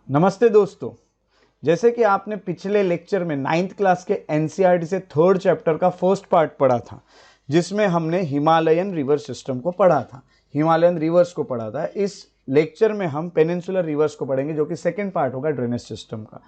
नमस्ते दोस्तों। जैसे कि आपने पिछले लेक्चर में 9th क्लास के एनसीईआरटी से 3rd चैप्टर का फर्स्ट पार्ट पढ़ा था, जिसमें हमने हिमालयन रिवर सिस्टम को पढ़ा था, हिमालयन रिवर्स को पढ़ा था। इस लेक्चर में हम पेनिनसुलर रिवर्स को पढ़ेंगे, जो कि सेकंड पार्ट होगा ड्रेनेज सिस्टम का।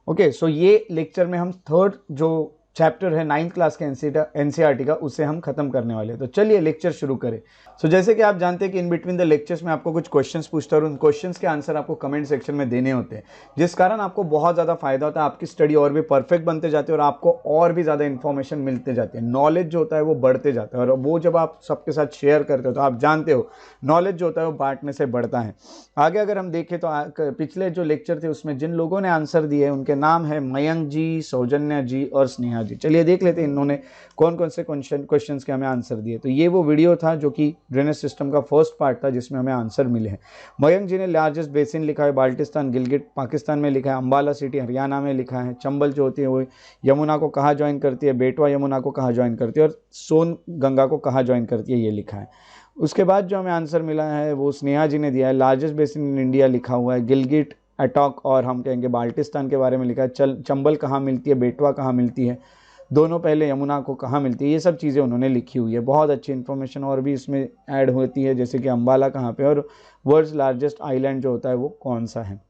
ओके, सो ये लेक्चर में हम 3rd जो चैप्टर है 9th क्लास के एनसीईआरटी का, उसे हम खत्म करने वाले हैं। तो चलिए लेक्चर शुरू करें। सो जैसे कि आप जानते हैं कि इन बिटवीन द लेक्चर्स में आपको कुछ क्वेश्चंस पूछता है और उन क्वेश्चंस के आंसर आपको कमेंट सेक्शन में देने होते हैं, जिस कारण आपको बहुत ज़्यादा फायदा होता है, आपकी स्टडी और भी परफेक्ट बनते जाते हैं और आपको और भी ज़्यादा इन्फॉर्मेशन मिलते जाती है। नॉलेज जो होता है वो बढ़ते जाता है, और वो जब आप सबके साथ शेयर करते हो तो आप जानते हो नॉलेज जो होता है वो बांटने से बढ़ता है। आगे अगर हम देखें तो पिछले जो लेक्चर थे उसमें जिन लोगों ने आंसर दिए उनके नाम है मयंक जी, सौजन्या जी और स्नेहा जी। चलिए देख लेते हैं इन्होंने कौन कौन से क्वेश्चंस के हमें आंसर दिए। तो ये वो वीडियो था जो कि ड्रेनेज सिस्टम का फर्स्ट पार्ट था, जिसमें हमें आंसर मिले हैं। मयंक जी ने लार्जेस्ट बेसिन लिखा है बाल्टिस्तान गिलगिट पाकिस्तान में लिखा है, अंबाला सिटी हरियाणा में लिखा है, चंबल जो होती है वो यमुना को कहाँ ज्वाइन करती है, बेटवा यमुना को कहाँ ज्वाइन करती है और सोन गंगा को कहाँ ज्वाइन करती है, ये लिखा है। उसके बाद जो हमें आंसर मिला है वो स्नेहा जी ने दिया है, लार्जेस्ट बेसिन इन इंडिया लिखा हुआ है, गिलगिट अटॉक और हम कहेंगे बाल्टिस्तान के बारे में लिखा है, चंबल कहाँ मिलती है, बेटवा कहाँ मिलती है, दोनों पहले यमुना को कहाँ मिलती है, ये सब चीज़ें उन्होंने लिखी हुई है। बहुत अच्छी इन्फॉर्मेशन और भी इसमें ऐड होती है, जैसे कि अंबाला कहाँ पे और वर्ल्ड्स लार्जेस्ट आइलैंड जो होता है वो कौन सा है।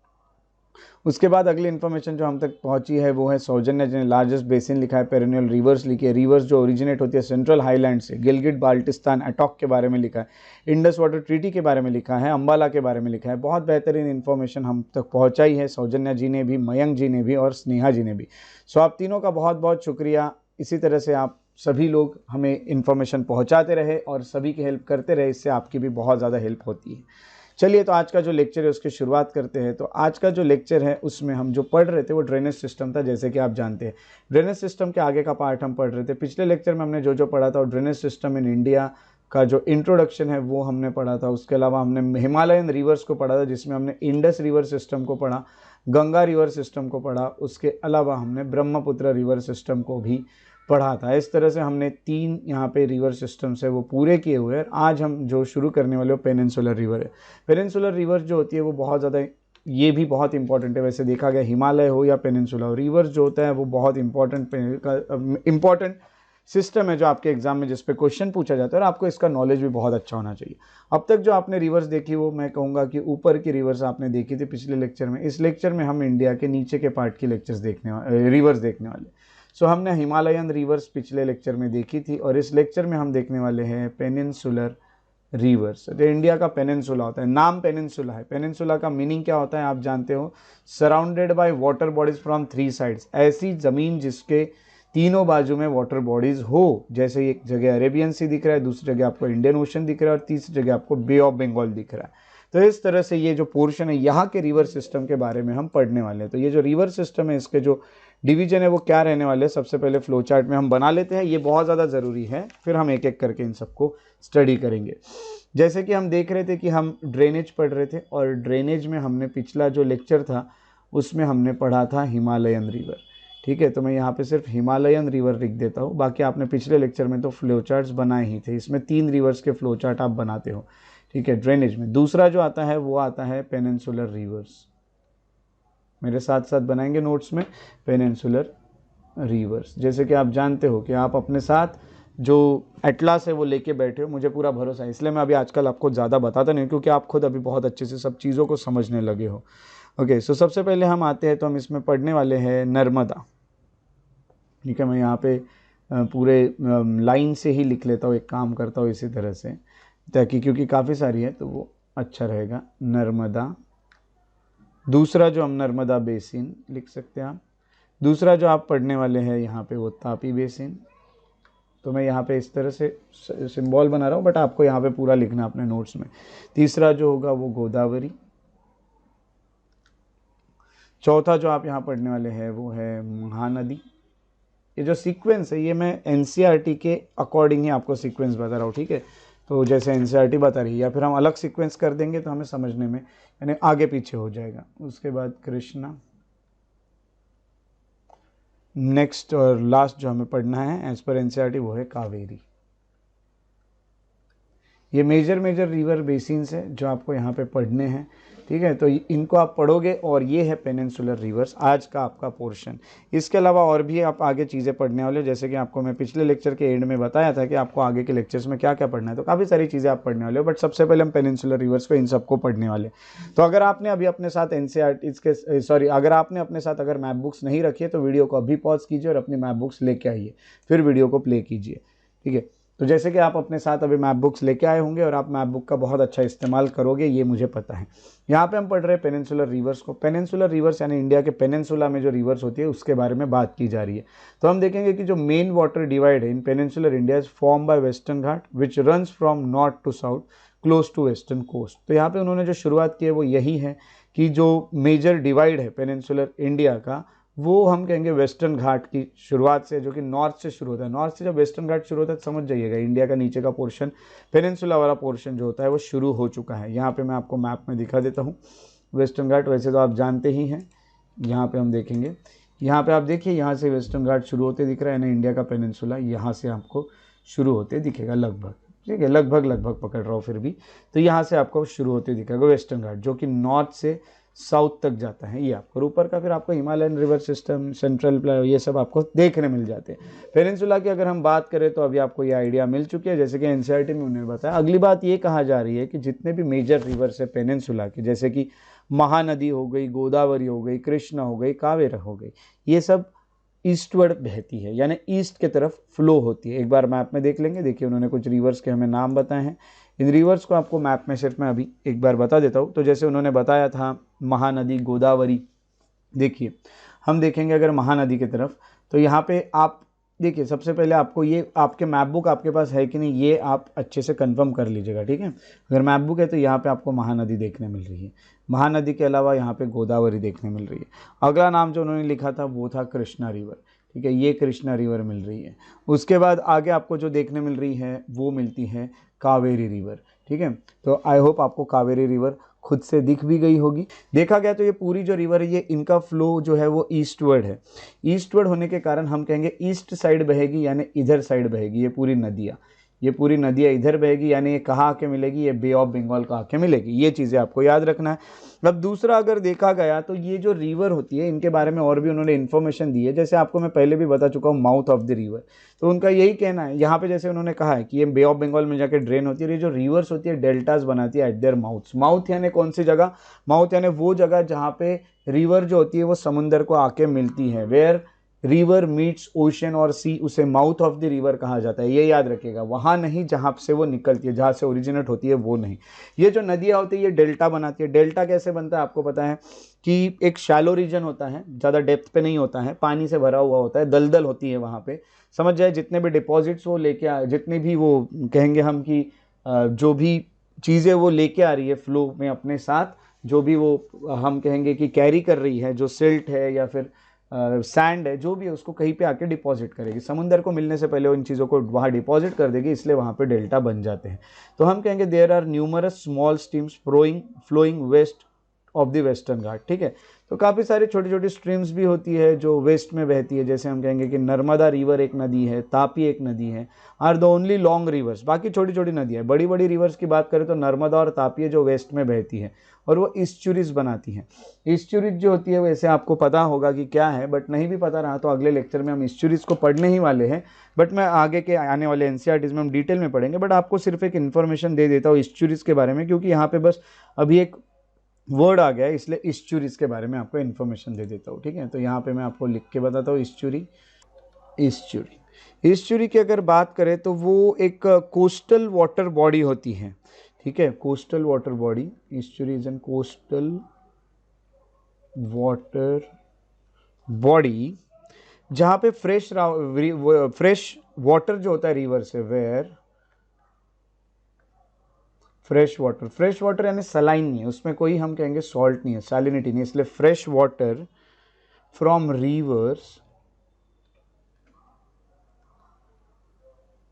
उसके बाद अगली इन्फॉर्मेशन जो हम तक पहुंची है वो है सौजन्या जी ने लार्जेस्ट बेसिन लिखा है, पेरिनियल रिवर्स लिखी है, रिवर्स जो ओरिजिनेट होती है सेंट्रल हाईलैंड से, गिलगिट बाल्टिस्तान अटॉक के बारे में लिखा है, इंडस वाटर ट्रीटी के बारे में लिखा है, अंबाला के बारे में लिखा है। बहुत बेहतरीन इन्फॉर्मेशन हम तक पहुँचाई है सौजन्या जी ने भी, मयंक जी ने भी और स्नेहा जी ने भी। सो आप तीनों का बहुत बहुत शुक्रिया। इसी तरह से आप सभी लोग हमें इन्फॉर्मेशन पहुंचाते रहे और सभी की हेल्प करते रहे, इससे आपकी भी बहुत ज़्यादा हेल्प होती है। चलिए तो आज का जो लेक्चर है उसकी शुरुआत करते हैं। तो आज का जो लेक्चर है उसमें हम जो पढ़ रहे थे वो ड्रेनेज सिस्टम था। जैसे कि आप जानते हैं ड्रेनेज सिस्टम के आगे का पार्ट हम पढ़ रहे थे। पिछले लेक्चर में हमने जो पढ़ा था, ड्रेनेज सिस्टम इन इंडिया का जो इंट्रोडक्शन है वो हमने पढ़ा था। उसके अलावा हमने हिमालयन रिवर्स को पढ़ा था, जिसमें हमने इंडस रिवर सिस्टम को पढ़ा, गंगा रिवर सिस्टम को पढ़ा, उसके अलावा हमने ब्रह्मपुत्र रिवर सिस्टम को भी पढ़ा था। इस तरह से हमने 3 यहाँ पे रिवर सिस्टम्स है वो पूरे किए हुए हैं। आज हम जो शुरू करने वाले हो पेनिनसुलर रिवर है। पेनिनसुलर रिवर जो होती है वो बहुत ज़्यादा, ये भी बहुत इंपॉर्टेंट है। वैसे देखा गया हिमालय हो या पेनिनसुला हो, रिवर्स जो होता है वो बहुत इंपॉर्टेंट सिस्टम है जो आपके एग्जाम में जिस पे क्वेश्चन पूछा जाता है, और आपको इसका नॉलेज भी बहुत अच्छा होना चाहिए। अब तक जो आपने रिवर्स देखी वो मैं कहूँगा कि ऊपर की रिवर्स आपने देखी थी पिछले लेक्चर में। इस लेक्चर में हम इंडिया के नीचे के पार्ट की रिवर्स देखने वाले। सो हमने हिमालयन रिवर्स पिछले लेक्चर में देखी थी और इस लेक्चर में हम देखने वाले हैं पेनिनसुलर रिवर्स। जो इंडिया का पेनिनसुला होता है, नाम पेनिनसुला है। पेनिनसुला का मीनिंग क्या होता है आप जानते हो, surrounded by water bodies from 3 sides. ऐसी ज़मीन जिसके तीनों बाजू में वाटर बॉडीज हो, जैसे एक जगह अरेबियन सी दिख रहा है, दूसरी जगह आपको इंडियन ओशन दिख रहा है और तीसरी जगह आपको बे ऑफ बंगाल दिख रहा है। तो इस तरह से ये जो पोर्शन है यहाँ के रिवर सिस्टम के बारे में हम पढ़ने वाले हैं। तो ये जो रिवर सिस्टम है इसके जो डिवीजन है वो क्या रहने वाले हैं, सबसे पहले फ्लो चार्ट में हम बना लेते हैं। ये बहुत ज़्यादा ज़रूरी है, फिर हम एक एक करके इन सबको स्टडी करेंगे। जैसे कि हम देख रहे थे कि हम ड्रेनेज पढ़ रहे थे, और ड्रेनेज में हमने पिछला जो लेक्चर था उसमें हमने पढ़ा था हिमालयन रिवर। ठीक है, तो मैं यहाँ पे सिर्फ हिमालयन रिवर लिख देता हूँ। बाकी आपने पिछले लेक्चर में तो फ्लो चार्ट्स बनाए ही थे, इसमें 3 रिवर्स के फ्लो चार्ट आप बनाते हो। ठीक है, ड्रेनेज में दूसरा जो आता है वो आता है पेनिनसुलर रिवर्स। मेरे साथ साथ बनाएंगे नोट्स में, पेनिनसुलर रिवर्स। जैसे कि आप जानते हो कि आप अपने साथ जो एटलास है वो लेके बैठे हो, मुझे पूरा भरोसा है, इसलिए मैं अभी आजकल आपको ज़्यादा बताता नहीं, क्योंकि आप खुद अभी बहुत अच्छे से सब चीज़ों को समझने लगे हो। ओके, सो सबसे पहले हम आते हैं तो हम इसमें पढ़ने वाले हैं नर्मदा। ठीक है, मैं यहाँ पे पूरे लाइन से ही लिख लेता हूँ, एक काम करता हूँ इसी तरह से, ताकि क्योंकि काफ़ी सारी है तो वो अच्छा रहेगा। नर्मदा। दूसरा जो हम नर्मदा बेसिन लिख सकते हैं आप। दूसरा जो आप पढ़ने वाले हैं यहाँ पे वो तापी बेसिन। तो मैं यहाँ पे इस तरह से सिंबल बना रहा हूँ, बट आपको यहाँ पे पूरा लिखना है अपने नोट्स में। तीसरा जो होगा वो गोदावरी। चौथा जो आप यहाँ पढ़ने वाले हैं वो है महानदी। ये जो सीक्वेंस है ये मैं एनसीईआरटी के अकॉर्डिंग ही आपको सीक्वेंस बता रहा हूँ। ठीक है, तो जैसे एनसीईआरटी बता रही है या फिर हम अलग सीक्वेंस कर देंगे तो हमें समझने में यानी आगे पीछे हो जाएगा। उसके बाद कृष्णा। नेक्स्ट और लास्ट जो हमें पढ़ना है एज पर एनसीईआरटी वो है कावेरी। ये मेजर रिवर बेसिन्स है जो आपको यहाँ पे पढ़ने हैं। ठीक है। तो इनको आप पढ़ोगे और ये है पेनिनसुलर रिवर्स आज का आपका पोर्शन। इसके अलावा और भी आप आगे चीज़ें पढ़ने वाले हो, जैसे कि आपको मैं पिछले लेक्चर के एंड में बताया था कि आपको आगे के लेक्चर्स में क्या क्या पढ़ना है, तो काफ़ी सारी चीज़ें आप पढ़ने वाले हो, बट सबसे पहले हम पेनिनसुलर रिवर्स को इन सबको पढ़ने वाले। तो अगर आपने अभी अपने साथ अगर आपने अपने साथ अगर मैप बुक्स नहीं रखी है तो वीडियो को अभी पॉज कीजिए और अपनी मैप बुक्स लेके आइए, फिर वीडियो को प्ले कीजिए, ठीक है। तो जैसे कि आप अपने साथ अभी मैप बुक्स लेके आए होंगे और आप मैप बुक का बहुत अच्छा इस्तेमाल करोगे, ये मुझे पता है। यहाँ पे हम पढ़ रहे हैं पेनिनसुलर रिवर्स को। पेनिनसुलर रिवर्स यानी इंडिया के पेनिनसुला में जो रिवर्स होती है उसके बारे में बात की जा रही है। तो हम देखेंगे कि जो मेन वाटर डिवाइड है in peninsular India is form by Western Ghat which runs from north to south close to western coast. तो यहाँ पे उन्होंने जो शुरुआत की है वो यही है कि जो मेजर डिवाइड है पेनिनसुलर इंडिया का, वो हम कहेंगे वेस्टर्न घाट की शुरुआत से, जो कि नॉर्थ से शुरू होता है। नॉर्थ से जब वेस्टर्न घाट शुरू होता है तो समझ जाइएगा इंडिया का नीचे का पोर्शन, पेनिनसुला वाला पोर्शन जो होता है वो शुरू हो चुका है। यहाँ पे मैं आपको मैप में दिखा देता हूँ वेस्टर्न घाट, वैसे तो आप जानते ही हैं। यहाँ पे हम देखेंगे, यहाँ पे आप देखिए यहाँ से वेस्टर्न घाट शुरू होते दिख रहा है ना, इंडिया का पेनिनसुला यहाँ से आपको शुरू होते दिखेगा लगभग, ठीक है, लगभग पकड़ रहा हूँ फिर भी। तो यहाँ से आपको शुरू होते दिखेगा वेस्टर्न घाट, जो कि नॉर्थ से साउथ तक जाता है ये आपको। ऊपर का फिर आपको हिमालयन रिवर सिस्टम, सेंट्रल ये सब आपको देखने मिल जाते हैं। पेनिनसुला की अगर हम बात करें तो अभी आपको ये आइडिया मिल चुकी है, जैसे कि एनसीईआरटी में उन्होंने बताया। अगली बात ये कहा जा रही है कि जितने भी मेजर रिवर्स है पेनिनसुला की, जैसे कि महानदी हो गई, गोदावरी हो गई, कृष्णा हो गई, कावेरी हो गई, ये सब ईस्टवर्ड बहती है, यानी ईस्ट की तरफ फ्लो होती है। एक बार मैप में देख लेंगे, देखिए उन्होंने कुछ रिवर्स के हमें नाम बताए हैं। इन रिवर्स को आपको मैप में सिर्फ मैं अभी एक बार बता देता हूँ। तो जैसे उन्होंने बताया था महानदी, गोदावरी, देखिए हम देखेंगे अगर महानदी की तरफ, तो यहाँ पे आप देखिए सबसे पहले आपको ये आपके मैप बुक आपके पास है कि नहीं ये आप अच्छे से कंफर्म कर लीजिएगा, ठीक है। अगर मैप बुक है तो यहाँ पे आपको महानदी देखने मिल रही है, महानदी के अलावा यहाँ पे गोदावरी देखने मिल रही है। अगला नाम जो उन्होंने लिखा था वो था कृष्णा रिवर, ठीक है, ये कृष्णा रिवर मिल रही है। उसके बाद आगे आपको जो देखने मिल रही है वो मिलती है कावेरी रिवर, ठीक है। तो आई होप आपको कावेरी रिवर खुद से दिख भी गई होगी। देखा गया तो ये पूरी जो रिवर है ये इनका फ्लो जो है वो ईस्टवर्ड है। ईस्टवर्ड होने के कारण हम कहेंगे ईस्ट साइड बहेगी, यानी इधर साइड बहेगी ये पूरी नदियाँ, ये पूरी नदियाँ इधर बहेगी, यानी ये कहाँ आके मिलेगी, ये बे ऑफ बंगाल का आके मिलेगी। ये चीज़ें आपको याद रखना है। अब दूसरा अगर देखा गया तो ये जो रिवर होती है इनके बारे में और भी उन्होंने इन्फॉर्मेशन दी है, जैसे आपको मैं पहले भी बता चुका हूँ माउथ ऑफ द रिवर। तो उनका यही कहना है यहाँ पे, जैसे उन्होंने कहा है कि ये बे ऑफ बंगाल में जाकर ड्रेन होती है। ये जो रिवर्स होती है डेल्टास बनाती है एट देयर माउथ्स। माउथ यानी कौन सी जगह, माउथ यानी वो जगह जहाँ पे रिवर जो होती है वो समुंदर को आके मिलती है। वेयर रिवर मीट्स ओशन और सी, उसे माउथ ऑफ द रिवर कहा जाता है। ये याद रखिएगा, वहाँ नहीं जहाँ से वो निकलती है, जहाँ से ओरिजिनेट होती है वो नहीं। ये जो नदियाँ होती है ये डेल्टा बनाती है। डेल्टा कैसे बनता है आपको पता है कि एक शैलो रीजन होता है, ज़्यादा डेप्थ पे नहीं होता है, पानी से भरा हुआ होता है, दलदल होती है वहाँ पे। समझ जाए जितने भी डिपॉजिट्स वो लेके आ, जितनी भी वो कहेंगे हम कि जो भी चीज़ें वो लेके आ रही है फ्लो में अपने साथ, जो भी वो हम कहेंगे कि कैरी कर रही है, जो सिल्ट है या फिर सैंड है, जो भी है उसको कहीं पे आके डिपॉजिट करेगी। समुंदर को मिलने से पहले उन चीज़ों को वहाँ डिपॉजिट कर देगी, इसलिए वहाँ पे डेल्टा बन जाते हैं। तो हम कहेंगे there are numerous small streams flowing west of the Western Ghat, ठीक है। तो काफ़ी सारी छोटी छोटी स्ट्रीम्स भी होती है जो वेस्ट में बहती है, जैसे हम कहेंगे कि नर्मदा रिवर एक नदी है, तापी एक नदी है, are the only long rivers. बाकी छोटी छोटी नदी है। बड़ी बड़ी रिवर्स की बात करें तो नर्मदा और तापी है जो वेस्ट में बहती है और वो ईस्चुरीज बनाती है। ईस्चुरीज जो होती है वैसे आपको पता होगा कि क्या है, बट नहीं भी पता रहा तो अगले लेक्चर में हम ईस्चुरीज को पढ़ने ही वाले हैं। बट मैं आगे के आने वाले एनसीईआरटीज में हम डिटेल में पढ़ेंगे, बट आपको सिर्फ एक इन्फॉर्मेशन दे देता हूँ ईस्चुरीज के बारे में, क्योंकि यहाँ पे बस अभी एक वर्ड आ गया है, इसलिए ईस्चुरीज के बारे में आपको इन्फॉर्मेशन दे देता हूँ, ठीक है। तो यहाँ पे मैं आपको लिख के बताता हूँ ईस्चुरी की अगर बात करें तो वो एक कोस्टल वाटर बॉडी होती है, ठीक है, coastal water body. Estuary is an coastal water body जहाँ पे फ्रेश वाटर जो होता है रिवर से, वेयर फ्रेश वाटर यानी सलाइन नहीं है उसमें, कोई हम कहेंगे सॉल्ट नहीं है, सैलिनिटी नहीं, इसलिए fresh water from rivers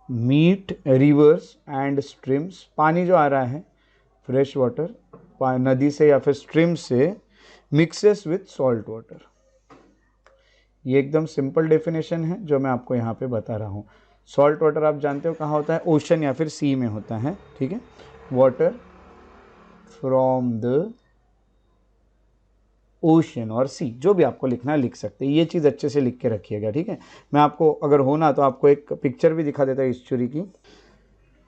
meet rivers and streams. पानी जो आ रहा है फ्रेश वाटर नदी से या फिर स्ट्रीम से मिक्सेस विथ सॉल्ट वाटर। ये एकदम सिंपल डेफिनेशन है जो मैं आपको यहाँ पे बता रहा हूँ। सॉल्ट वाटर आप जानते हो कहाँ होता है, ओशन या फिर सी में होता है, ठीक है। वाटर फ्रॉम द ओशियन और सी, जो भी आपको लिखना है लिख सकते हैं। ये चीज़ अच्छे से लिख के रखिएगा, ठीक है। मैं आपको अगर होना तो आपको एक पिक्चर भी दिखा देता है ईस्चुरी की।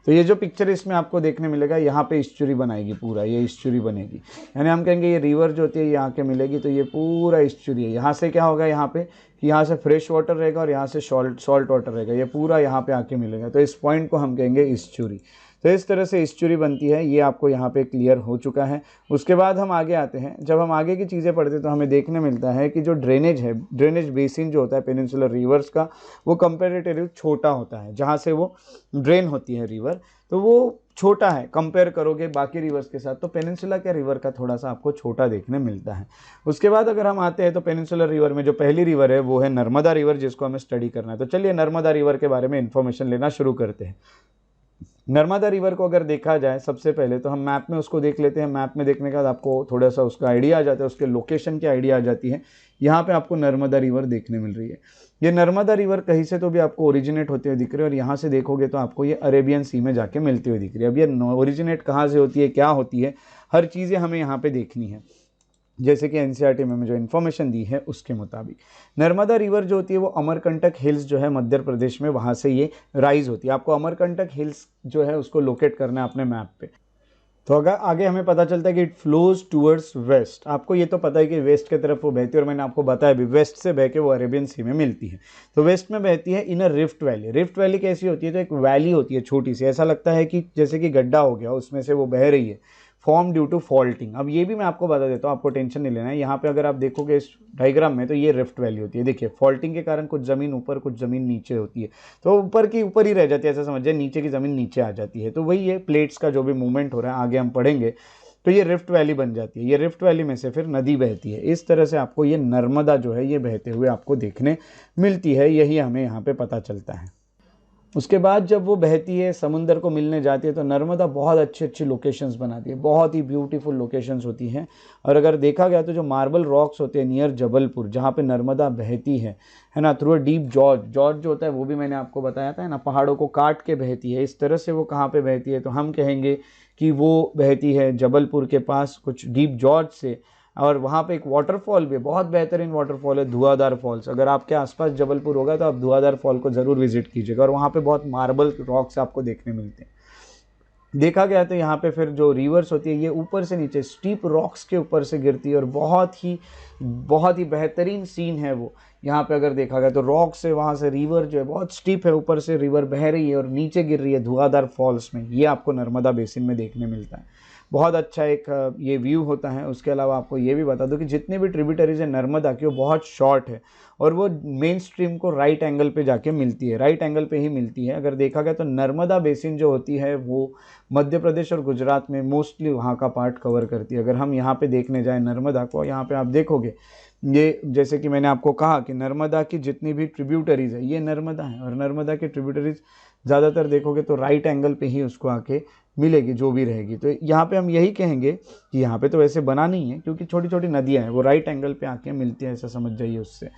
तो ये जो पिक्चर इसमें आपको देखने मिलेगा, यहाँ पे ईस्चुरी बनाएगी, पूरा ये ईस्चुरी बनेगी, यानी हम कहेंगे ये रिवर जो होती है ये आके मिलेगी, तो ये पूरा ईस्चुरी है। यहाँ से क्या होगा, यहाँ पे कि यहाँ से फ्रेश वाटर रहेगा और यहाँ से सॉल्ट वाटर रहेगा, ये पूरा यहाँ पे आके मिलेगा, तो इस पॉइंट को हम कहेंगे ईस्चुरी। तो इस तरह से ईस्चुरी बनती है, ये आपको यहाँ पे क्लियर हो चुका है। उसके बाद हम आगे आते हैं। जब हम आगे की चीज़ें पढ़ते हैं तो हमें देखने मिलता है कि जो ड्रेनेज है, ड्रेनेज बेसिन जो होता है पेनिनसुलर रिवर्स का, वो कंपेरेटिवली छोटा होता है। जहाँ से वो ड्रेन होती है रिवर, तो वो छोटा है कंपेयर करोगे बाकी रिवर्स के साथ, तो पेनिनसुला के रिवर का थोड़ा सा आपको छोटा देखने मिलता है। उसके बाद अगर हम आते हैं तो पेनिनसुलर रिवर में जो पहली रिवर है वो है नर्मदा रिवर, जिसको हमें स्टडी करना है। तो चलिए नर्मदा रिवर के बारे में इंफॉर्मेशन लेना शुरू करते हैं। नर्मदा रिवर को अगर देखा जाए सबसे पहले तो हम मैप में उसको देख लेते हैं। मैप में देखने के बाद आपको थोड़ा सा उसका आइडिया आ जाता है, उसके लोकेशन की आइडिया आ जाती है। यहाँ पे आपको नर्मदा रिवर देखने मिल रही है। ये नर्मदा रिवर कहीं से तो भी आपको ओरिजिनेट होते हुए दिख रही है, और यहाँ से देखोगे तो आपको ये अरेबियन सी में जाके मिलती हुई दिख रही है। अब ये ओरिजिनेट कहाँ से होती है, क्या होती है, हर चीज़ें हमें यहाँ पे देखनी है, जैसे कि एनसीईआरटी में जो इन्फॉर्मेशन दी है उसके मुताबिक। नर्मदा रिवर जो होती है वो अमरकंटक हिल्स जो है मध्य प्रदेश में, वहाँ से ये राइज होती है। आपको अमरकंटक हिल्स जो है उसको लोकेट करना है अपने मैप पे। तो अगर आगे हमें पता चलता है कि इट फ्लोज टूवर्ड्स वेस्ट। आपको ये तो पता है कि वेस्ट की तरफ वो बहती है, और मैंने आपको बताया भी वेस्ट से बह के वो अरेबियन सी में मिलती है। तो वेस्ट में बहती है in a rift valley. Rift valley कैसी होती है, तो एक वैली होती है छोटी सी, ऐसा लगता है कि जैसे कि गड्ढा हो गया उसमें से वो बह रही है, फॉर्म ड्यू टू फॉल्टिंग। अब ये भी मैं आपको बता देता हूँ, आपको टेंशन नहीं लेना है। यहाँ पे अगर आप देखोगे इस डायग्राम में तो ये रिफ्ट वैली होती है। देखिए फॉल्टिंग के कारण कुछ ज़मीन ऊपर कुछ ज़मीन नीचे होती है, तो ऊपर की ऊपर ही रह जाती है, ऐसा समझिए, नीचे की ज़मीन नीचे आ जाती है। तो वही ये प्लेट्स का जो भी मूवमेंट हो रहा है आगे हम पढ़ेंगे, तो ये रिफ्ट वैली बन जाती है। ये रिफ्ट वैली में से फिर नदी बहती है। इस तरह से आपको ये नर्मदा जो है ये बहते हुए आपको देखने मिलती है, यही हमें यहाँ पे पता चलता है। उसके बाद जब वो बहती है समुंदर को मिलने जाती है तो नर्मदा बहुत अच्छी अच्छी लोकेशंस बनाती है, बहुत ही ब्यूटीफुल लोकेशंस होती हैं। और अगर देखा गया तो जो मार्बल रॉक्स होते हैं नियर जबलपुर, जहाँ पे नर्मदा बहती है ना, थ्रू अ डीप जॉर्ज जो होता है वो भी मैंने आपको बताया था ना, पहाड़ों को काट के बहती है। इस तरह से वो कहाँ पे बहती है, तो हम कहेंगे कि वो बहती है जबलपुर के पास कुछ डीप जॉर्ज से। और वहाँ पे एक वाटरफॉल भी है, बहुत बेहतरीन वाटरफॉल है, धुआंधार फॉल्स। अगर आपके आसपास जबलपुर होगा तो आप धुआंधार फॉल को ज़रूर विजिट कीजिएगा, और वहाँ पे बहुत मार्बल रॉक्स आपको देखने मिलते हैं। देखा गया तो यहाँ पे फिर जो रिवर्स होती है ये ऊपर से नीचे स्टीप रॉक्स के ऊपर से गिरती है, और बहुत ही बेहतरीन सीन है वो। यहाँ पे अगर देखा गया तो रॉक से वहाँ से रिवर जो है बहुत स्टीप है, ऊपर से रिवर बह रही है और नीचे गिर रही है धुआंधार फॉल्स में। ये आपको नर्मदा बेसिन में देखने मिलता है। बहुत अच्छा एक ये व्यू होता है। उसके अलावा आपको ये भी बता दूं कि जितनी भी ट्रिब्यूटरीज है नर्मदा की वो बहुत शॉर्ट है, और वो मेन स्ट्रीम को राइट एंगल पे जाके मिलती है, राइट एंगल पे ही मिलती है। अगर देखा गया तो नर्मदा बेसिन जो होती है वो मध्य प्रदेश और गुजरात में मोस्टली वहाँ का पार्ट कवर करती है। अगर हम यहाँ पे देखने जाएँ नर्मदा को, यहाँ पे आप देखोगे ये जैसे कि मैंने आपको कहा कि नर्मदा की जितनी भी ट्रिब्यूटरीज है ये नर्मदा है, और नर्मदा की ट्रिब्यूटरीज ज़्यादातर देखोगे तो राइट एंगल पे ही उसको आके मिलेगी जो भी रहेगी। तो यहाँ पे हम यही कहेंगे कि यहाँ पे तो वैसे बना नहीं है, क्योंकि छोटी छोटी नदियाँ हैं वो राइट एंगल पे आके मिलती हैं, ऐसा समझ जाइए उससे।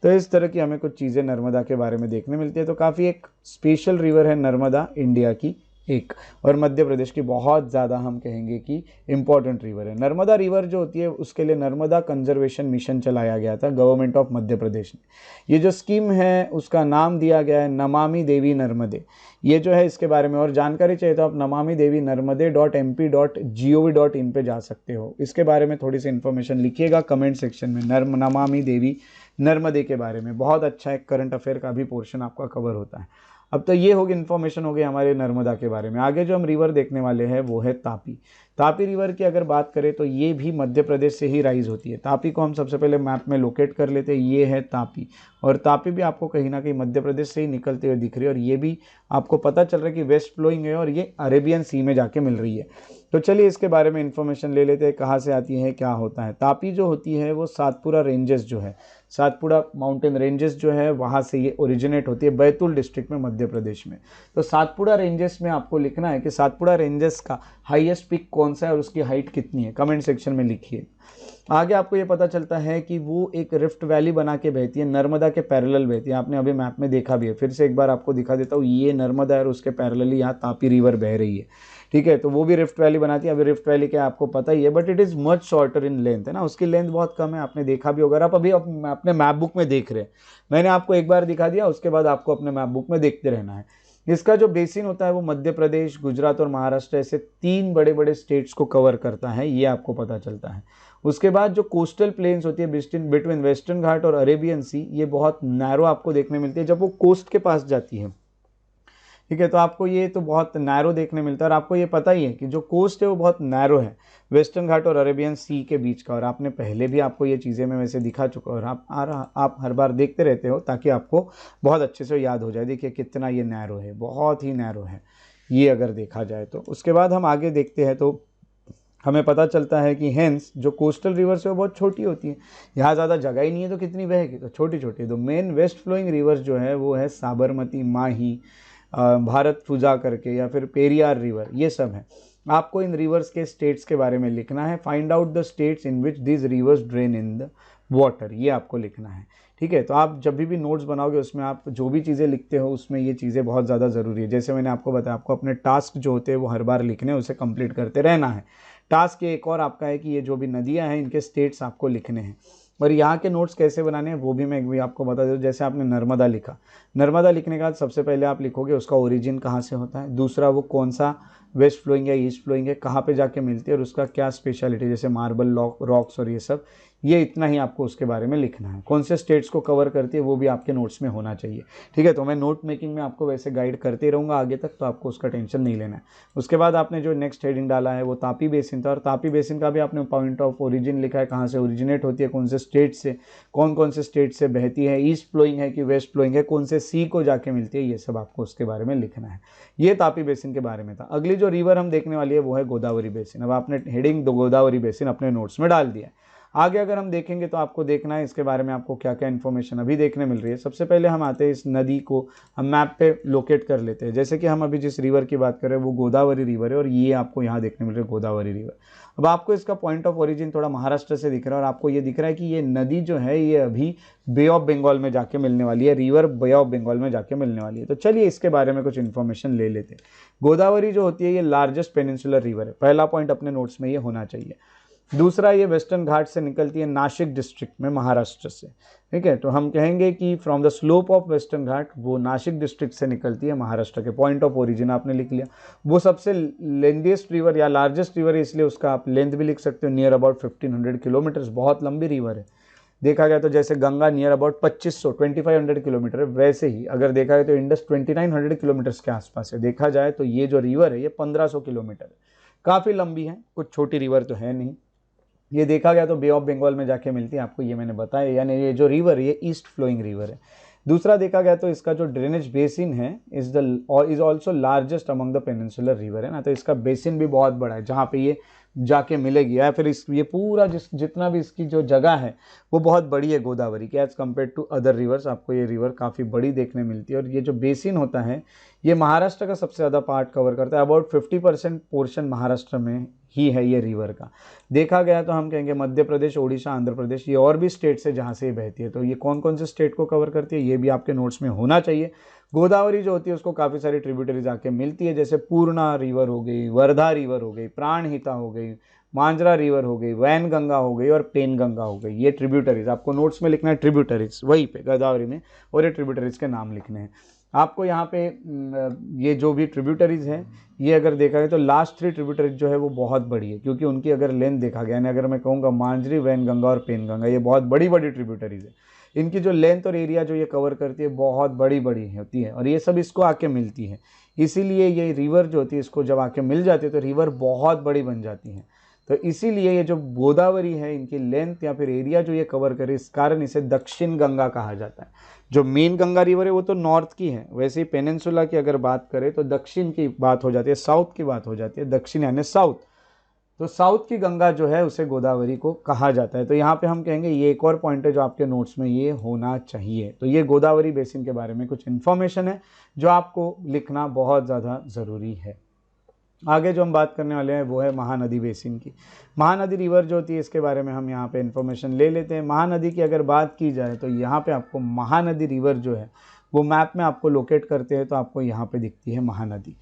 तो इस तरह की हमें कुछ चीज़ें नर्मदा के बारे में देखने मिलती है। तो काफ़ी एक स्पेशल रिवर है नर्मदा, इंडिया की एक, और मध्य प्रदेश की बहुत ज़्यादा हम कहेंगे कि इम्पॉर्टेंट रिवर है। नर्मदा रिवर जो होती है उसके लिए नर्मदा कंजर्वेशन मिशन चलाया गया था गवर्नमेंट ऑफ मध्य प्रदेश ने। ये जो स्कीम है उसका नाम दिया गया है नमामि देवी नर्मदे। ये जो है इसके बारे में और जानकारी चाहिए तो आप नमामि देवी नर्मदे .mp.gov.in पे जा सकते हो। इसके बारे में थोड़ी सी इन्फॉर्मेशन लिखिएगा कमेंट सेक्शन में, नमामि देवी नर्मदे के बारे में। बहुत अच्छा एक करंट अफेयर का भी पोर्शन आपका कवर होता है। अब तो ये होगी इन्फॉर्मेशन हो गई हमारे नर्मदा के बारे में। आगे जो हम रिवर देखने वाले हैं वो है तापी। तापी रिवर की अगर बात करें तो ये भी मध्य प्रदेश से ही राइज होती है। तापी को हम सबसे पहले मैप में लोकेट कर लेते हैं, ये है तापी, और तापी भी आपको कहीं ना कहीं मध्य प्रदेश से ही निकलते हुए दिख रही है, और ये भी आपको पता चल रहा है कि वेस्ट फ्लोइंग है और ये अरेबियन सी में जाके मिल रही है। तो चलिए इसके बारे में इन्फॉर्मेशन ले लेते हैं, कहाँ से आती है क्या होता है। तापी जो होती है वो सातपुरा रेंजेस जो है, सातपुड़ा माउंटेन रेंजेस जो है वहाँ से ये ओरिजिनेट होती है, बैतूल डिस्ट्रिक्ट में मध्य प्रदेश में। तो सातपुड़ा रेंजेस में आपको लिखना है कि सातपुड़ा रेंजेस का हाईएस्ट पिक कौन सा है और उसकी हाइट कितनी है, कमेंट सेक्शन में लिखिए। आगे आपको ये पता चलता है कि वो एक रिफ्ट वैली बना के बहती है, नर्मदा के पैरेलल बहती है। आपने अभी मैप में देखा भी है, फिर से एक बार आपको दिखा देता हूँ। ये नर्मदा है और उसके पैरेलली यहाँ तापी रिवर बह रही है, ठीक है, तो वो भी रिफ्ट वैली बनाती है। अभी रिफ्ट वैली क्या आपको पता ही है, but it is much shorter in length, है ना, उसकी लेंथ बहुत कम है, आपने देखा भी होगा। आप अभी अपने मैप बुक में देख रहे हैं, मैंने आपको एक बार दिखा दिया, उसके बाद आपको अपने मैप बुक में देखते रहना है। इसका जो बेसिन होता है वो मध्य प्रदेश, गुजरात और महाराष्ट्र ऐसे 3 बड़े बड़े स्टेट्स को कवर करता है, ये आपको पता चलता है। उसके बाद जो कोस्टल प्लेन्स होती है बिटवीन वेस्टर्न घाट और अरेबियन सी, ये बहुत नैरो आपको देखने मिलती है जब वो कोस्ट के पास जाती है। ठीक है, तो आपको ये तो बहुत नैरो देखने मिलता है, और आपको ये पता ही है कि जो कोस्ट है वो बहुत नैरो है वेस्टर्न घाट और अरेबियन सी के बीच का। और आपने पहले भी आपको ये चीज़ें मैं वैसे दिखा चुका हूँ, और आप हर बार देखते रहते हो ताकि आपको बहुत अच्छे से याद हो जाए। देखिए कितना ये नैरो है, बहुत ही नैरो है ये अगर देखा जाए तो। उसके बाद हम आगे देखते हैं तो हमें पता चलता है कि हेंस जो कोस्टल रिवर्स है वो बहुत छोटी होती है, यहाँ ज़्यादा जगह ही नहीं है तो कितनी बहेगी, तो छोटी छोटी। तो मेन वेस्ट फ्लोइंग रिवर्स जो है वो है साबरमती, माही, भारत पूजा करके, या फिर पेरियार रिवर, ये सब है। आपको इन रिवर्स के स्टेट्स के बारे में लिखना है। Find out the states in which this reverse drain in the water, ये आपको लिखना है। ठीक है, तो आप जब भी नोट्स बनाओगे उसमें आप जो भी चीज़ें लिखते हो उसमें ये चीज़ें बहुत ज़्यादा ज़रूरी है। जैसे मैंने आपको बताया, आपको अपने टास्क जो होते हैं वो हर बार लिखने हैं, उसे कंप्लीट करते रहना है। टास्क एक और आपका है कि ये जो भी नदियाँ हैं इनके स्टेट्स आपको लिखने हैं। और यहाँ के नोट्स कैसे बनाने हैं वो भी मैं भी आपको बता दूँ। जैसे आपने नर्मदा लिखा, नर्मदा लिखने के बाद सबसे पहले आप लिखोगे उसका ओरिजिन कहाँ से होता है, दूसरा वो कौन सा वेस्ट फ्लोइंग है, ईस्ट फ्लोइंग है, कहाँ पे जाके मिलती है और उसका क्या स्पेशलिटी, जैसे मार्बल रॉक्स और ये सब, ये इतना ही आपको उसके बारे में लिखना है। कौन से स्टेट्स को कवर करती है वो भी आपके नोट्स में होना चाहिए। ठीक है, तो मैं नोट मेकिंग में आपको वैसे गाइड करते रहूँगा आगे तक, तो आपको उसका टेंशन नहीं लेना है। उसके बाद आपने जो नेक्स्ट हेडिंग डाला है वो तापी बेसिन था, और तापी बेसिन का भी आपने पॉइंट ऑफ ओरिजिन लिखा है, कहाँ से ओरिजिनेट होती है, कौन से स्टेट से, कौन कौन से स्टेट से बहती है, ईस्ट फ्लोइंग है कि वेस्ट फ्लोइंग है, कौन से सी को जाके मिलती है, ये सब आपको उसके बारे में लिखना है। ये तापी बेसिन के बारे में था। अगली जो रिवर हम देखने वाली है वो है गोदावरी बेसिन। अब आपने हेडिंग गोदावरी बेसिन अपने नोट्स में डाल दिया है। आगे अगर हम देखेंगे तो आपको देखना है इसके बारे में आपको क्या क्या इन्फॉर्मेशन अभी देखने मिल रही है। सबसे पहले हम आते हैं इस नदी को हम मैप पे लोकेट कर लेते हैं। जैसे कि हम अभी जिस रिवर की बात कर रहे हैं वो गोदावरी रिवर है, और ये आपको यहाँ देखने मिल रही है गोदावरी रिवर। अब आपको इसका पॉइंट ऑफ ओरिजिन थोड़ा महाराष्ट्र से दिख रहा है, और आपको ये दिख रहा है कि ये नदी जो है ये अभी बे ऑफ बंगाल में जाके मिलने वाली है, रिवर बे ऑफ बंगाल में जाके मिलने वाली है। तो चलिए इसके बारे में कुछ इन्फॉर्मेशन ले लेते हैं। गोदावरी जो होती है ये लार्जेस्ट पेनिनसुलर रिवर है, पहला पॉइंट अपने नोट्स में ये होना चाहिए। दूसरा, ये वेस्टर्न घाट से निकलती है नासिक डिस्ट्रिक्ट में महाराष्ट्र से। ठीक है, तो हम कहेंगे कि from the slope of Western Ghat वो नासिक डिस्ट्रिक्ट से निकलती है महाराष्ट्र के। पॉइंट ऑफ ओरिजिन आपने लिख लिया। वो सबसे लेंथीएस्ट रिवर या लार्जेस्ट रिवर है, इसलिए उसका आप लेंथ भी लिख सकते हो, नियर अबाउट 1500 किलोमीटर्स, बहुत लंबी रिवर है। देखा गया तो जैसे गंगा नियर अबाउट 2500 किलोमीटर है, वैसे ही अगर देखा जाए तो इंडस 2900 किलोमीटर्स के आसपास है। देखा जाए तो ये जो रिवर है ये 1500 किलोमीटर है, काफ़ी लंबी है, कुछ छोटी रिवर तो है नहीं। ये देखा गया तो बे ऑफ बंगाल में जाके मिलती है, आपको ये मैंने बताया। यानी ये जो रिवर है ये ईस्ट फ्लोइंग रिवर है। दूसरा देखा गया तो इसका जो ड्रेनेज बेसिन है is also largest among the peninsular river है ना, तो इसका बेसिन भी बहुत बड़ा है जहाँ पे ये जाके मिलेगी, या फिर ये पूरा जितना भी इसकी जो जगह है वो बहुत बड़ी है गोदावरी की as compare to other rivers. आपको ये रिवर काफ़ी बड़ी देखने मिलती है, और ये जो बेसिन होता है ये महाराष्ट्र का सबसे ज़्यादा पार्ट कवर करता है। अबाउट 50% पोर्शन महाराष्ट्र में ही है ये रिवर का। देखा गया तो हम कहेंगे मध्य प्रदेश, ओडिशा, आंध्र प्रदेश, ये और भी स्टेट्स है जहाँ से ये बहती है। तो ये कौन कौन से स्टेट को कवर करती है ये भी आपके नोट्स में होना चाहिए। गोदावरी जो होती है उसको काफ़ी सारी ट्रिब्यूटरीज आके मिलती है, जैसे पूर्णा रिवर हो गई, वर्धा रिवर हो गई, प्राणहिता हो गई, मांजरा रिवर हो गई, वैन गंगा हो गई और पेन गंगा हो गई। ये ट्रिब्यूटरीज आपको नोट्स में लिखना है, ट्रिब्यूटरीज वहीं पे गोदावरी में, और ये ट्रिब्यूटरीज के नाम लिखने हैं आपको। यहाँ पे ये जो भी ट्रिब्यूटरीज हैं ये अगर देखा जाए तो लास्ट 3 ट्रिब्यूटरीज जो है वो बहुत बड़ी है, क्योंकि उनकी अगर लेंथ देखा गया, यानी अगर मैं कहूँगा मांजरी, वैन गंगा और पेन गंगा, ये बहुत बड़ी बड़ी ट्रिब्यूटरीज है। इनकी जो लेंथ और एरिया जो ये कवर करती है बहुत बड़ी बड़ी होती है, और ये सब इसको आके मिलती है। इसीलिए ये रिवर जो होती है इसको जब आके मिल जाती है तो रिवर बहुत बड़ी बन जाती है। तो इसीलिए ये जो गोदावरी है इनकी लेंथ या फिर एरिया जो ये कवर करे, इस कारण इसे दक्षिण गंगा कहा जाता है। जो मेन गंगा रिवर है वो तो नॉर्थ की है, वैसे ही पेनिनसुला की अगर बात करें तो दक्षिण की बात हो जाती है, साउथ की बात हो जाती है, दक्षिण यानी साउथ। तो साउथ की गंगा जो है उसे गोदावरी को कहा जाता है। तो यहाँ पे हम कहेंगे ये एक और पॉइंट है जो आपके नोट्स में ये होना चाहिए। तो ये गोदावरी बेसिन के बारे में कुछ इन्फॉर्मेशन है जो आपको लिखना बहुत ज़्यादा ज़रूरी है। आगे जो हम बात करने वाले हैं वो है महानदी बेसिन की। महानदी रिवर जो होती है इसके बारे में हम यहाँ पे इन्फॉर्मेशन ले लेते हैं। महानदी की अगर बात की जाए तो यहाँ पे आपको महानदी रिवर जो है वो मैप में आपको लोकेट करते हैं तो आपको यहाँ पे दिखती है महानदी।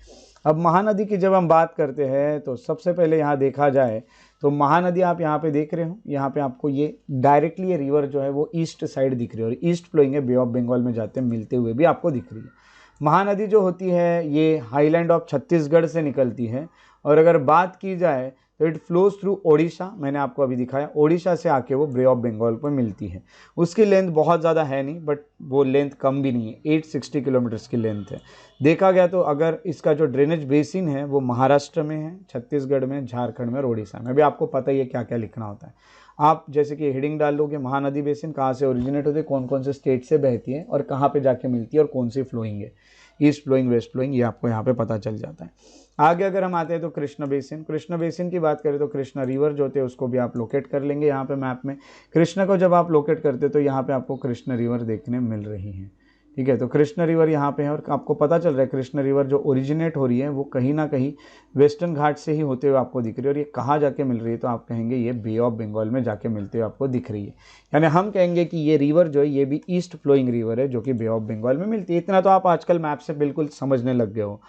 अब महानदी की जब हम बात करते हैं तो सबसे पहले यहाँ देखा जाए तो महानदी आप यहाँ पे देख रहे हो, यहाँ पे आपको ये डायरेक्टली ये रिवर जो है वो ईस्ट साइड दिख रही है और ईस्ट फ्लोइंग है, बे ऑफ बंगाल में जाते मिलते हुए भी आपको दिख रही है। महानदी जो होती है ये हाईलैंड ऑफ छत्तीसगढ़ से निकलती है और अगर बात की जाए तो इट फ्लोज थ्रू ओडिशा, मैंने आपको अभी दिखाया, ओडिशा से आके वो बे ऑफ बंगाल पर मिलती है। उसकी लेंथ बहुत ज़्यादा है नहीं, बट वो लेंथ कम भी नहीं है, 860 किलोमीटर्स की लेंथ है। देखा गया तो अगर इसका जो ड्रेनेज बेसिन है वो महाराष्ट्र में है, छत्तीसगढ़ में, झारखंड में और ओडिशा में। अभी आपको पता ही है क्या क्या लिखना होता है। आप जैसे कि हेडिंग डाल लोगे महानदी बेसिन कहाँ से ओरिजिनेट होती है, कौन कौन से स्टेट से बहती है और कहाँ पे जाके मिलती है और कौन सी फ्लोइंग है, ईस्ट फ्लोइंग, वेस्ट फ्लोइंग, ये आपको यहाँ पे पता चल जाता है। आगे अगर हम आते हैं तो कृष्णा बेसिन, कृष्णा बेसिन की बात करें तो कृष्णा रिवर जो होते हैं उसको भी आप लोकेट कर लेंगे यहाँ पे मैप में। कृष्णा को जब आप लोकेट करते तो यहाँ पे आपको कृष्णा रिवर देखने मिल रही है, ठीक है। तो कृष्णा रिवर यहाँ पे है और आपको पता चल रहा है कृष्णा रिवर जो ओरिजिनेट हो रही है वो कहीं ना कहीं वेस्टर्न घाट से ही होते हुए आपको दिख रही है। और ये कहाँ जाके मिल रही है तो आप कहेंगे ये बे ऑफ बंगाल में जाके मिलते हुए आपको दिख रही है। यानी हम कहेंगे कि ये रिवर जो है ये भी ईस्ट फ्लोइंग रिवर है जो कि बे ऑफ बंगाल में मिलती है। इतना तो आप आजकल मैप से बिल्कुल समझने लग गए हो।